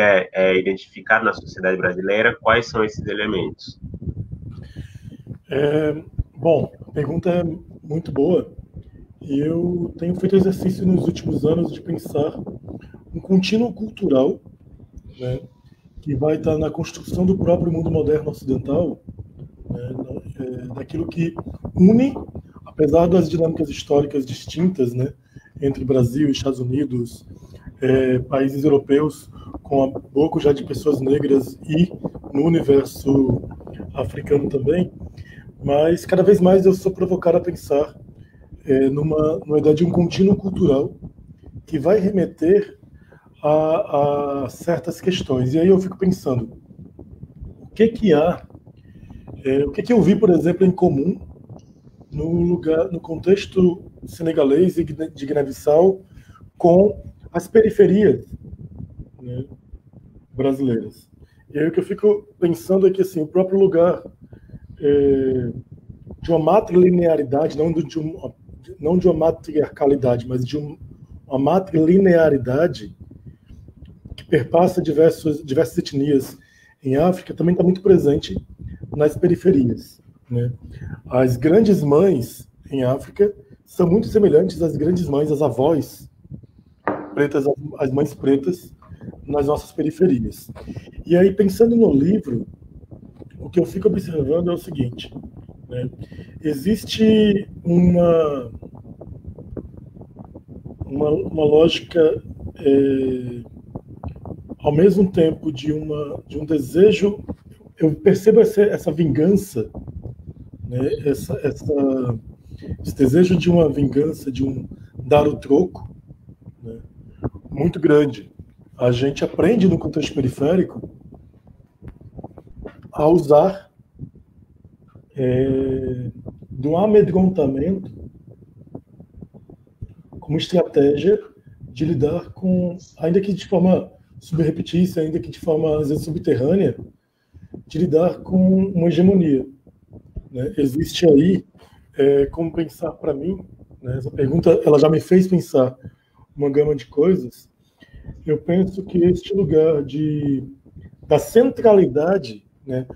Speaker 1: identificado na sociedade brasileira? Quais são esses elementos?
Speaker 4: Bom, a pergunta é muito boa. E eu tenho feito exercício nos últimos anos de pensar um contínuo cultural, né, que vai estar na construção do próprio mundo moderno ocidental, né, daquilo que une, apesar das dinâmicas históricas distintas, né, entre Brasil e Estados Unidos, países europeus, com a boca já de pessoas negras e no universo africano também, mas cada vez mais eu sou provocado a pensar numa ideia de um contínuo cultural que vai remeter a certas questões. E aí eu fico pensando, o que há, o que eu vi, por exemplo, em comum no contexto senegalês e de Guiné-Bissau com as periferias, né, brasileiras. E aí o que eu fico pensando é que assim, o próprio lugar de uma matrilinearidade, não de uma matriarcalidade, mas de uma matrilinearidade que perpassa diversas etnias em África, também está muito presente nas periferias, né? As grandes mães em África são muito semelhantes às grandes mães, às avós pretas, as mães pretas nas nossas periferias. E aí, pensando no livro, o que eu fico observando é o seguinte, né? Existe uma lógica, ao mesmo tempo, de um desejo. Eu percebo essa vingança, né? Esse desejo de uma vingança, de um dar o troco, né? Muito grande. A gente aprende no contexto periférico a usar do amedrontamento como estratégia de lidar com, ainda que de forma subrepetícia, ainda que de forma, às vezes, subterrânea, de lidar com uma hegemonia, né? Existe aí, como pensar para mim, né? Essa pergunta ela já me fez pensar uma gama de coisas. Eu penso que este lugar da centralidade, né?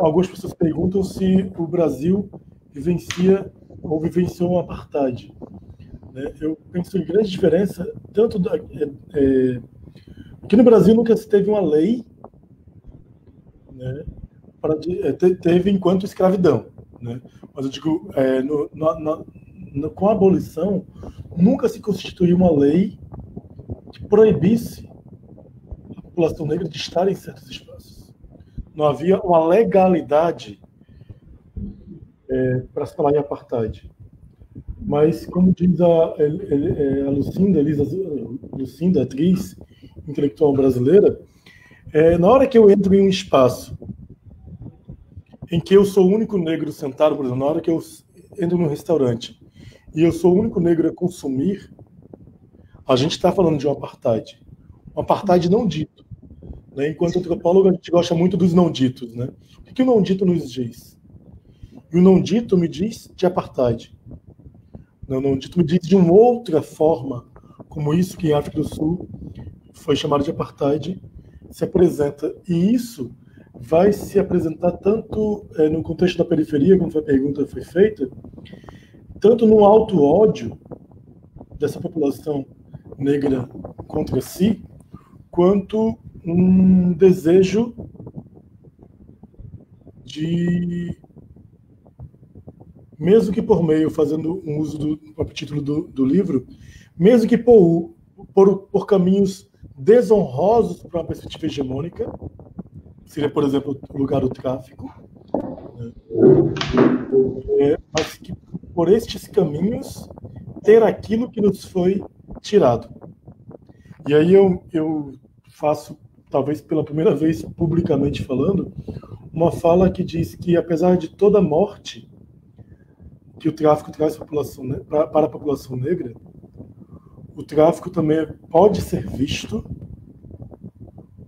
Speaker 4: Algumas pessoas perguntam se o Brasil vivenciou um apartheid, né? Eu penso em grande diferença, tanto aqui no Brasil nunca se teve uma lei, né, teve enquanto escravidão, né? Mas eu digo, com a abolição, nunca se constituiu uma lei que proibisse a população negra de estar em certos espaços. Não havia uma legalidade para se falar em apartheid. Mas, como diz a Lucinda, atriz intelectual brasileira, na hora que eu entro em um espaço em que eu sou o único negro sentado, por exemplo, na hora que eu entro num restaurante e eu sou o único negro a consumir, a gente está falando de um apartheid. Um apartheid não dito, né? Enquanto antropólogo, a gente gosta muito dos não ditos, né? O que o não dito nos diz? E o não dito me diz de apartheid. O não dito me diz de uma outra forma, como isso que em África do Sul foi chamado de apartheid, se apresenta. E isso vai se apresentar tanto no contexto da periferia, como a pergunta foi feita, tanto no auto-ódio dessa população negra contra si, quanto um desejo de, mesmo que por meio, fazendo um uso do próprio título do livro, mesmo que por caminhos desonrosos para uma perspectiva hegemônica, seria, por exemplo, o lugar do tráfico, né? mas que por estes caminhos ter aquilo que nos foi tirado. E aí eu faço, talvez pela primeira vez publicamente falando, uma fala que diz que, apesar de toda a morte que o tráfico traz para a população negra, o tráfico também pode ser visto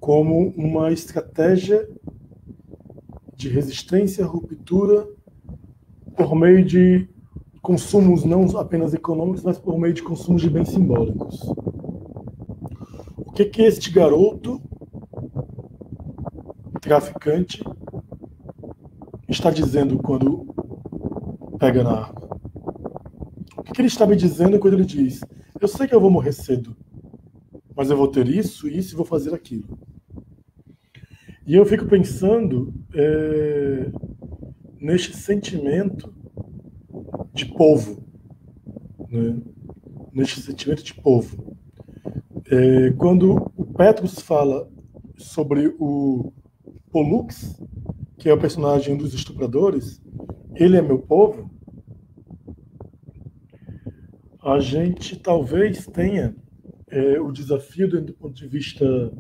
Speaker 4: como uma estratégia de resistência, ruptura, por meio de consumos não apenas econômicos, mas por meio de consumos de bens simbólicos. O que este garoto traficante está dizendo quando pega na arma? O que ele está me dizendo quando ele diz: eu sei que eu vou morrer cedo, mas eu vou ter isso, isso e vou fazer aquilo? E eu fico pensando neste sentimento de povo, né? Neste sentimento de povo. Quando o Petrus fala sobre o Pollux, que é o personagem dos estupradores, ele é meu povo, a gente talvez tenha o desafio do ponto de vista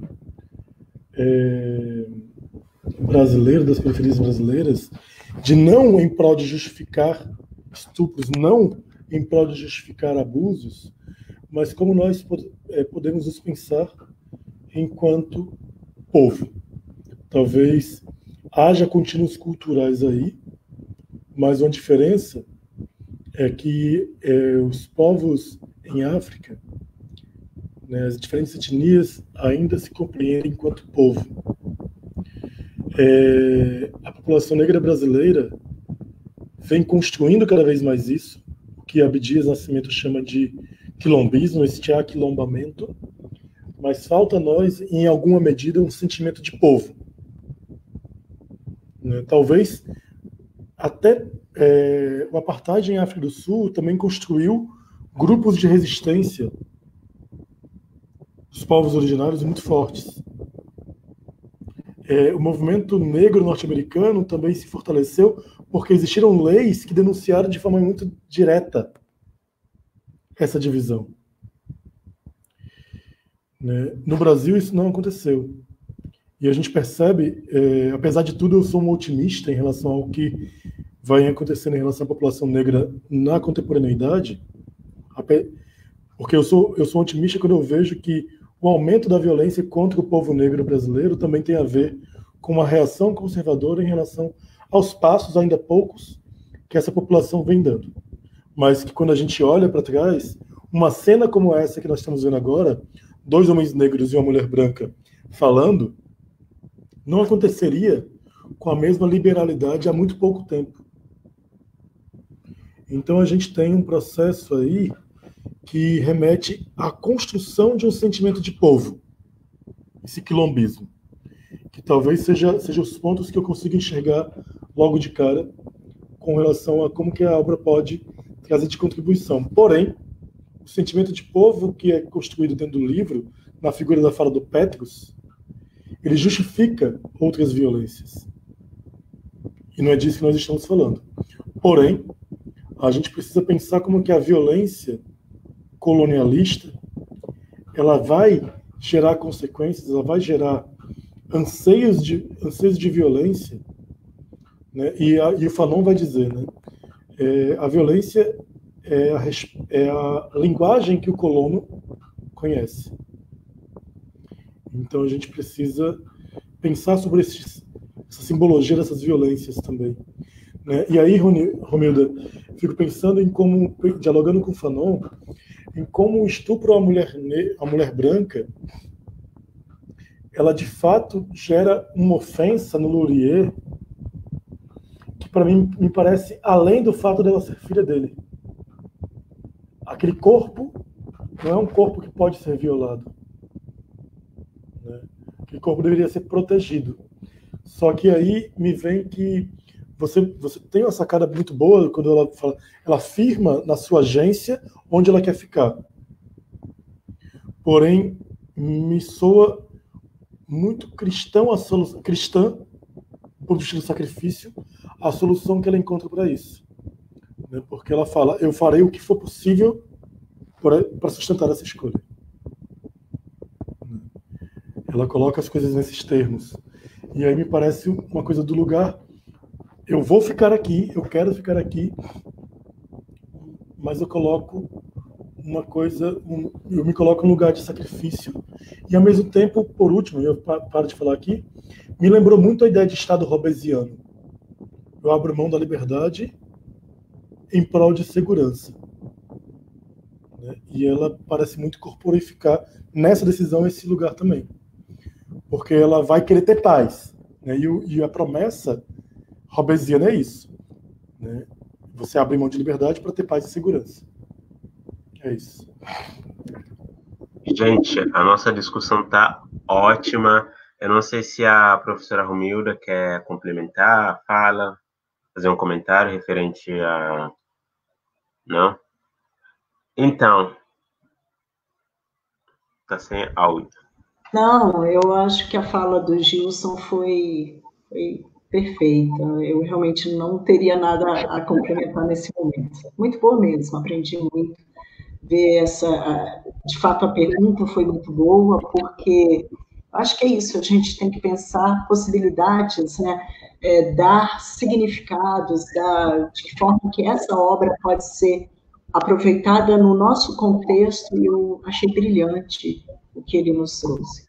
Speaker 4: brasileiro, das periferias brasileiras, de não em prol de justificar estupros, não em prol de justificar abusos, mas como nós podemos nos pensar enquanto povo. Talvez haja contínuos culturais aí, mas uma diferença é que os povos em África, né, as diferentes etnias ainda se compreendem enquanto povo. A população negra brasileira vem construindo cada vez mais isso, o que Abdias Nascimento chama de quilombismo, este aquilombamento, mas falta a nós, em alguma medida, um sentimento de povo. Né? Talvez até o apartheid em África do Sul também construiu grupos de resistência dos povos originários muito fortes. O movimento negro norte-americano também se fortaleceu porque existiram leis que denunciaram de forma muito direta essa divisão. Né? No Brasil isso não aconteceu. E a gente percebe, apesar de tudo, eu sou um otimista em relação ao que vai acontecendo em relação à população negra na contemporaneidade, porque eu sou um otimista quando eu vejo que o aumento da violência contra o povo negro brasileiro também tem a ver com uma reação conservadora em relação aos passos, ainda poucos, que essa população vem dando. Mas que quando a gente olha para trás, uma cena como essa que nós estamos vendo agora, 2 homens negros e uma mulher branca falando, não aconteceria com a mesma liberalidade há muito pouco tempo. Então a gente tem um processo aí que remete à construção de um sentimento de povo, esse quilombismo, que talvez seja os pontos que eu consiga enxergar logo de cara com relação a como que a obra pode trazer de contribuição. Porém, o sentimento de povo que é construído dentro do livro, na figura da fala do Petrus, ele justifica outras violências. E não é disso que nós estamos falando. Porém, a gente precisa pensar como que a violência colonialista, ela vai gerar consequências, ela vai gerar anseios de violência, né? E o Fanon vai dizer, né? A violência é a linguagem que o colono conhece. Então a gente precisa pensar sobre essa simbologia dessas violências também. Né? E aí, Romilda, fico pensando em como, dialogando com o Fanon, em como o estupro à mulher branca, ela de fato gera uma ofensa no Laurier, que para mim me parece além do fato dela ser filha dele. Aquele corpo não é um corpo que pode ser violado. Né? Aquele corpo deveria ser protegido. Só que aí me vem que você tem uma sacada muito boa quando ela afirma na sua agência onde ela quer ficar. Porém, me soa muito cristã do ponto de vista do sacrifício, a solução que ela encontra para isso. Né? Porque ela fala, eu farei o que for possível para sustentar essa escolha. Ela coloca as coisas nesses termos. E aí me parece uma coisa do lugar, eu vou ficar aqui, eu quero ficar aqui, mas eu coloco uma coisa, eu me coloco num lugar de sacrifício. E ao mesmo tempo, por último, eu paro de falar aqui, me lembrou muito a ideia de Estado robesiano. Eu abro mão da liberdade em prol de segurança. Né? E ela parece muito corporificar nessa decisão esse lugar também. Porque ela vai querer ter paz. Né? E a promessa robesiana é isso. Né? Você abre mão de liberdade para ter paz e segurança. É isso.
Speaker 1: Gente, a nossa discussão está ótima. Eu não sei se a professora Romilda quer complementar, fala, fazer um comentário referente a... Não? Então, está sem áudio.
Speaker 5: Não, eu acho que a fala do Gilson foi perfeita. Eu realmente não teria nada a complementar nesse momento. Muito boa mesmo, aprendi muito. De fato, a pergunta foi muito boa, porque acho que é isso, a gente tem que pensar possibilidades, né? Dar significados, de que forma que essa obra pode ser aproveitada no nosso contexto, e eu achei brilhante o que ele nos trouxe.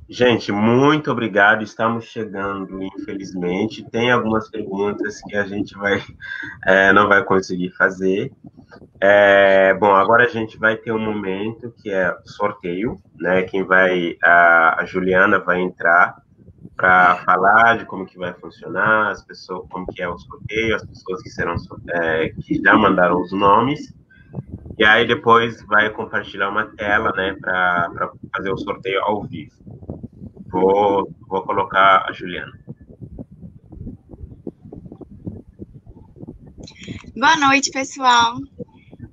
Speaker 1: Gente, muito obrigado. Estamos chegando, infelizmente. Tem algumas perguntas que a gente não vai conseguir fazer. Bom, agora a gente vai ter um momento que é sorteio, né? A Juliana vai entrar para falar de como que vai funcionar, as pessoas, como que é o sorteio, as pessoas que já mandaram os nomes. E aí depois vai compartilhar uma tela, né, para fazer o sorteio ao vivo. Vou colocar a Juliana.
Speaker 6: Boa noite, pessoal.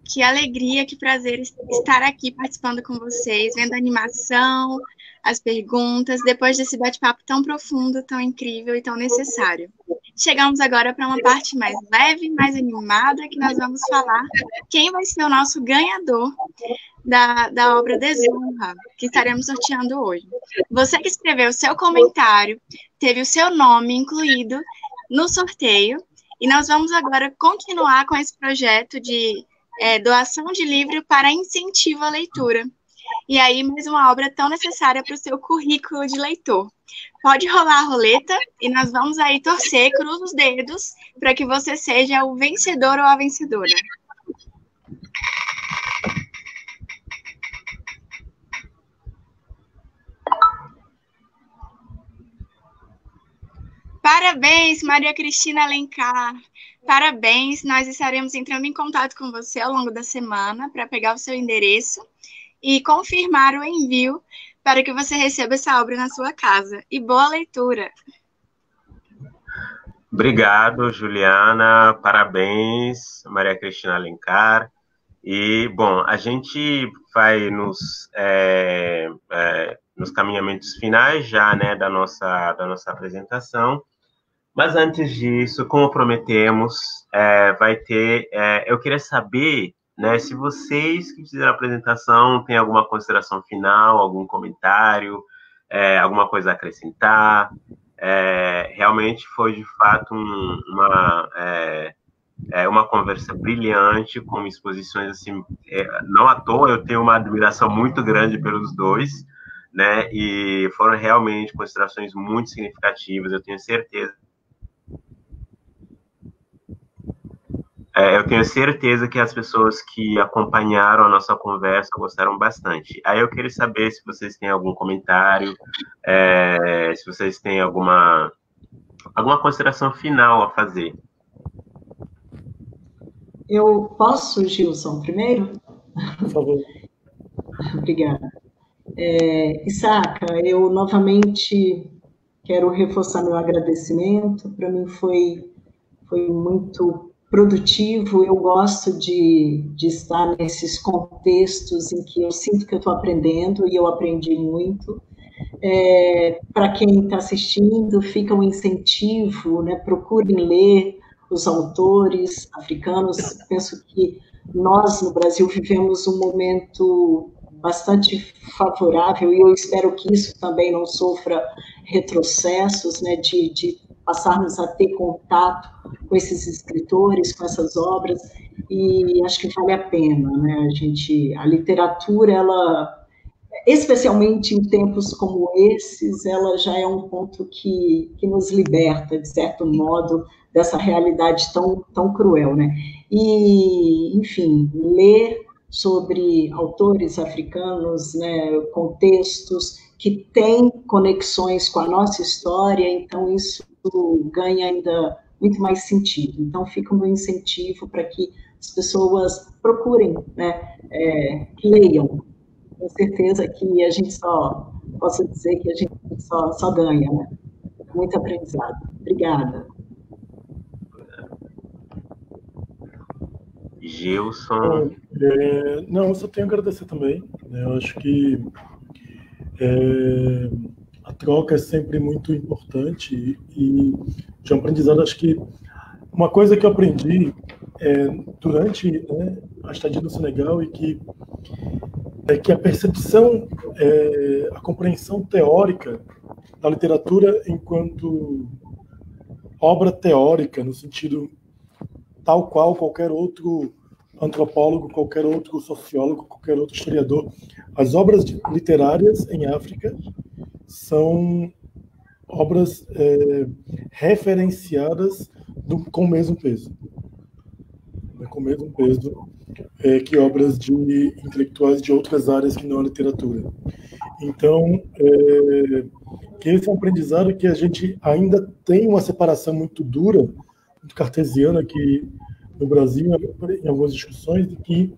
Speaker 6: Que alegria, que prazer estar aqui participando com vocês, vendo a animação, as perguntas, depois desse bate-papo tão profundo, tão incrível e tão necessário. Chegamos agora para uma parte mais leve, mais animada, que nós vamos falar quem vai ser o nosso ganhador da obra Desonra, que estaremos sorteando hoje. Você que escreveu o seu comentário, teve o seu nome incluído no sorteio, e nós vamos agora continuar com esse projeto de doação de livro para incentivo à leitura. E aí, mais uma obra tão necessária para o seu currículo de leitor. Pode rolar a roleta e nós vamos aí torcer, cruza os dedos, para que você seja o vencedor ou a vencedora. Parabéns, Maria Cristina Alencar. Parabéns, nós estaremos entrando em contato com você ao longo da semana para pegar o seu endereço e confirmar o envio para que você receba essa obra na sua casa. E boa leitura!
Speaker 1: Obrigado, Juliana. Parabéns, Maria Cristina Alencar. E, bom, a gente vai nos caminhamentos finais já, né, da nossa apresentação. Mas antes disso, como prometemos, eu queria saber, né, se vocês que fizeram a apresentação têm alguma consideração final, algum comentário, alguma coisa a acrescentar. Realmente foi, de fato, uma conversa brilhante, com exposições, assim, não à toa, eu tenho uma admiração muito grande pelos dois, né, e foram realmente considerações muito significativas, eu tenho certeza que as pessoas que acompanharam a nossa conversa gostaram bastante. Aí eu queria saber se vocês têm algum comentário, se vocês têm alguma consideração final a fazer.
Speaker 5: Eu posso, Gilson, primeiro?
Speaker 4: Por favor.
Speaker 5: Obrigada. Isaka, eu novamente quero reforçar meu agradecimento. Para mim foi muito produtivo. Eu gosto de estar nesses contextos em que eu sinto que eu estou aprendendo, e eu aprendi muito. Para quem está assistindo, fica um incentivo, né? Procurem ler os autores africanos. Penso que nós, no Brasil, vivemos um momento bastante favorável, e eu espero que isso também não sofra retrocessos, né? De passarmos a ter contato com esses escritores, com essas obras, e acho que vale a pena, né? A literatura, ela, especialmente em tempos como esses, ela já é um ponto que nos liberta, de certo modo, dessa realidade tão cruel, né? E, enfim, ler sobre autores africanos, né, contextos que têm conexões com a nossa história, então isso ganha ainda muito mais sentido. Então, fica o meu incentivo para que as pessoas procurem, né, leiam. Com certeza que a gente posso dizer que a gente só ganha, né? Muito aprendizado. Obrigada.
Speaker 1: Gilson.
Speaker 4: Não, eu só tenho a agradecer também. Né? Eu acho que a troca é sempre muito importante e de um aprendizado, acho que uma coisa que eu aprendi durante, né, a estadia no Senegal é que a percepção, a compreensão teórica da literatura enquanto obra teórica, no sentido tal qual qualquer outro antropólogo, qualquer outro sociólogo, qualquer outro historiador, as obras literárias em África são obras referenciadas com o mesmo peso. Com o mesmo peso que obras de intelectuais de outras áreas que não a literatura. Então, que esse é um aprendizado que a gente ainda tem uma separação muito dura, muito cartesiana aqui no Brasil, em algumas discussões, de que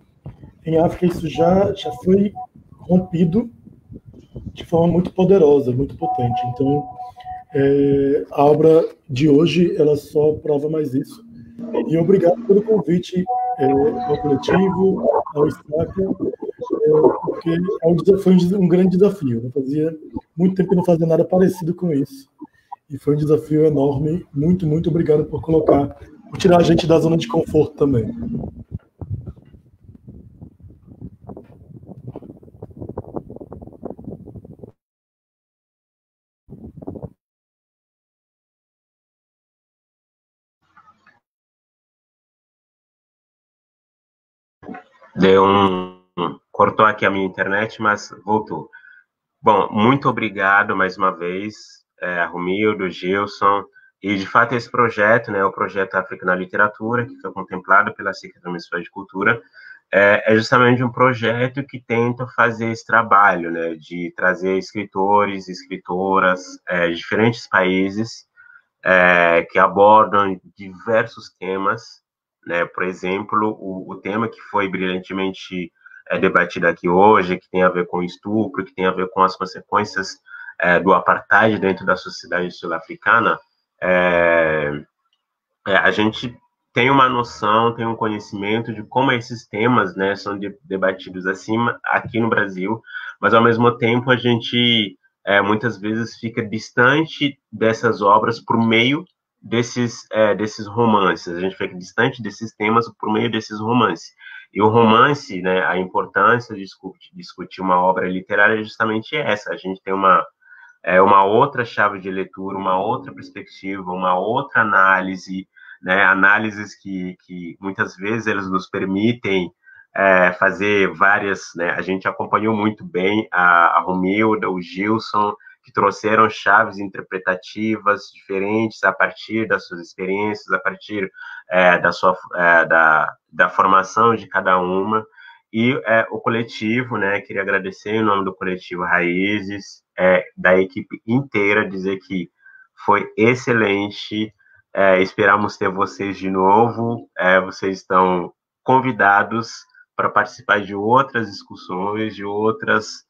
Speaker 4: em África isso já foi rompido de forma muito poderosa, muito potente. Então, a obra de hoje, ela só prova mais isso. E obrigado pelo convite ao coletivo, ao Staca, porque foi um grande desafio. Fazia muito tempo que não fazia nada parecido com isso. E foi um desafio enorme. Muito, muito obrigado por tirar a gente da zona de conforto também.
Speaker 1: Cortou aqui a minha internet, mas voltou. Bom, muito obrigado mais uma vez, Romildo, Gilson, e de fato esse projeto, né, o projeto África na Literatura, que foi contemplado pela Secretaria Municipal de Cultura, é justamente um projeto que tenta fazer esse trabalho, né, de trazer escritores, escritoras de diferentes países que abordam diversos temas, né, por exemplo, o tema que foi brilhantemente debatido aqui hoje, que tem a ver com o estupro, que tem a ver com as consequências do apartheid dentro da sociedade sul-africana, a gente tem uma noção, tem um conhecimento de como esses temas, né, são debatidos aqui no Brasil, mas ao mesmo tempo a gente muitas vezes fica distante dessas obras por meio desses romances, a gente fica distante desses temas por meio desses romances. E o romance, né, a importância de discutir uma obra literária é justamente essa, a gente tem uma outra chave de leitura, uma outra perspectiva, uma outra análise, né, análises que muitas vezes eles nos permitem fazer várias, né, a gente acompanhou muito bem a Romilda, o Gilson, que trouxeram chaves interpretativas diferentes a partir das suas experiências, a partir da formação de cada uma, e o coletivo, né, queria agradecer em nome do coletivo Raízes, da equipe inteira, dizer que foi excelente, esperamos ter vocês de novo, vocês estão convidados para participar de outras discussões, de outras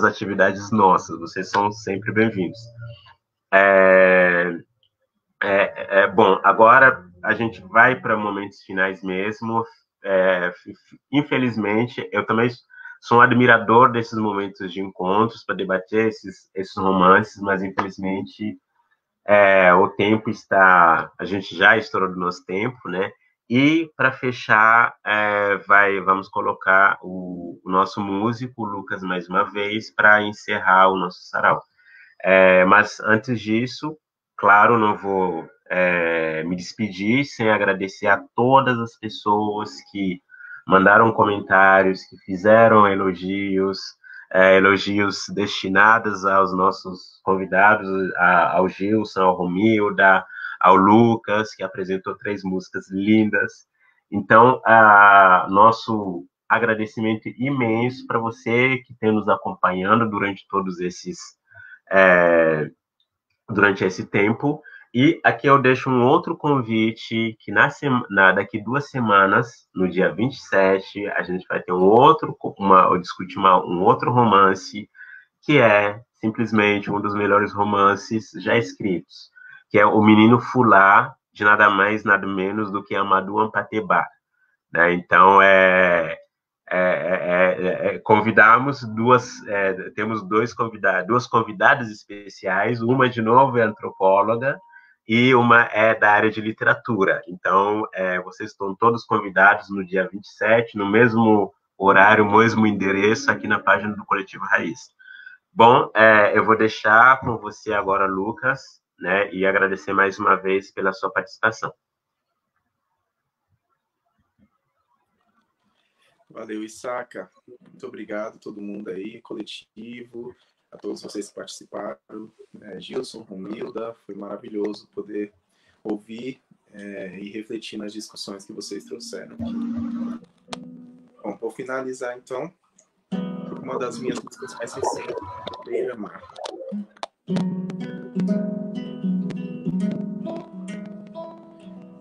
Speaker 1: atividades nossas, vocês são sempre bem-vindos. Bom, agora a gente vai para momentos finais mesmo. Infelizmente, eu também sou um admirador desses momentos de encontros para debater esses romances, mas infelizmente o tempo a gente já estourou do nosso tempo, né? E para fechar, vamos colocar o nosso músico, o Lucas, mais uma vez, para encerrar o nosso sarau. Mas antes disso, claro, não vou me despedir sem agradecer a todas as pessoas que mandaram comentários, que fizeram elogios destinados aos nossos convidados, ao Gilson, ao Romilda, ao Lucas, que apresentou 3 músicas lindas. Então, nosso agradecimento imenso para você que tem nos acompanhando durante todos durante esse tempo. E aqui eu deixo um outro convite, que daqui 2 semanas, no dia 27, a gente vai ter um outro romance, que é simplesmente um dos melhores romances já escritos, que é O Menino Fulá, de nada mais, nada menos do que Amadou Ampateba. Né? Então, convidamos temos duas convidadas especiais, uma de novo é antropóloga e uma é da área de literatura. Então, vocês estão todos convidados no dia 27, no mesmo horário, mesmo endereço, aqui na página do Coletivo Raiz. Bom, eu vou deixar com você agora, Lucas, né, e agradecer mais uma vez pela sua participação.
Speaker 2: Valeu, Isaka. Muito obrigado a todo mundo aí, coletivo, a todos vocês que participaram. Gilson, Romilda, foi maravilhoso poder ouvir e refletir nas discussões que vocês trouxeram. Bom, vou finalizar, então, uma das minhas músicas mais recentes, Beira-Mar.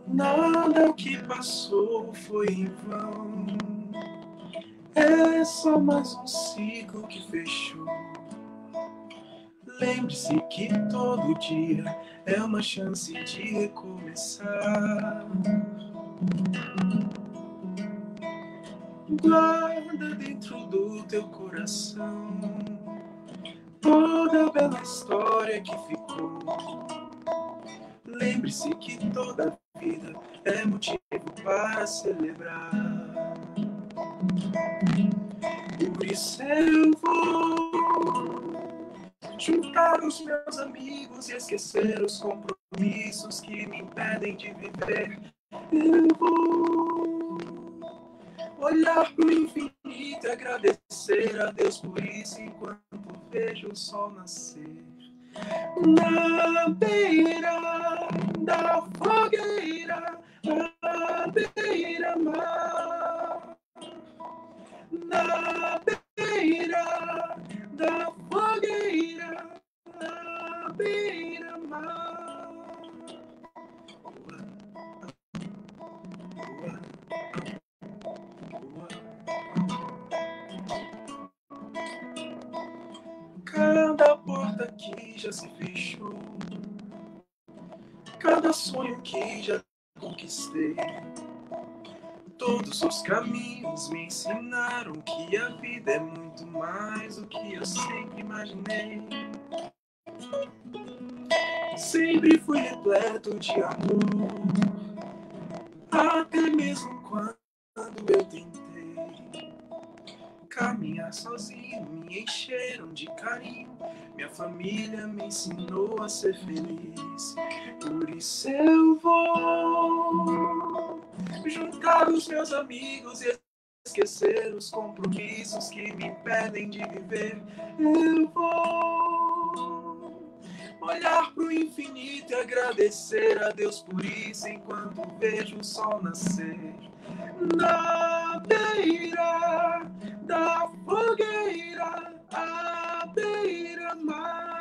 Speaker 2: Nada que passou foi em vão. É só mais um ciclo que fechou. Lembre-se que todo dia é uma chance de recomeçar. Guarda dentro do teu coração toda a bela história que ficou. Lembre-se que toda vida é motivo para celebrar. Por isso eu vou juntar os meus amigos e esquecer os compromissos que me impedem de viver. Eu vou olhar pro infinito e agradecer a Deus por isso enquanto vejo o sol nascer. Na beira da fogueira, na beira-mar. Na beira da fogueira, na beira-mar. Cada porta que já se fechou, cada sonho que já conquistei. Todos os caminhos me ensinaram que a vida é muito mais do que eu sempre imaginei. Sempre fui repleto de amor, até mesmo quando eu tentei caminhar sozinho, me encheram de carinho. Minha família me ensinou a ser feliz. Por isso eu vou juntar os meus amigos e esquecer os compromissos que me impedem de viver. Eu vou olhar pro infinito e agradecer a Deus por isso enquanto vejo o sol nascer. Na beira da fogueira, à beira-mar.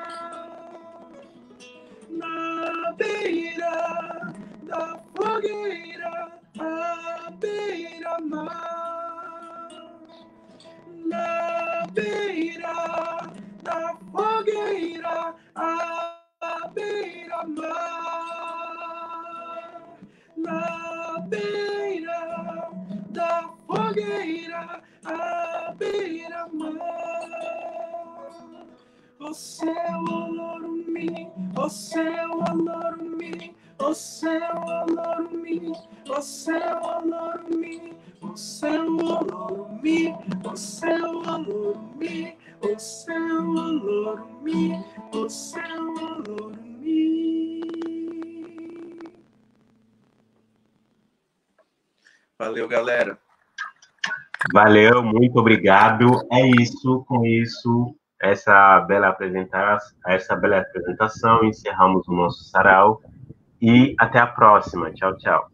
Speaker 2: Na beira da fogueira, à beira-mar. Na beira da fogueira, à beira-mar. Na beira da fogueira, à beira-mar. O céu olorumi, o céu olorumi, o céu olorumi, o céu olorumi, o céu olorumi, o céu olorumi, o céu olorumi, o céu olorumi. Valeu, galera.
Speaker 1: Valeu, muito obrigado. É isso, com isso, essa bela apresentação, encerramos o nosso sarau e até a próxima. Tchau, tchau.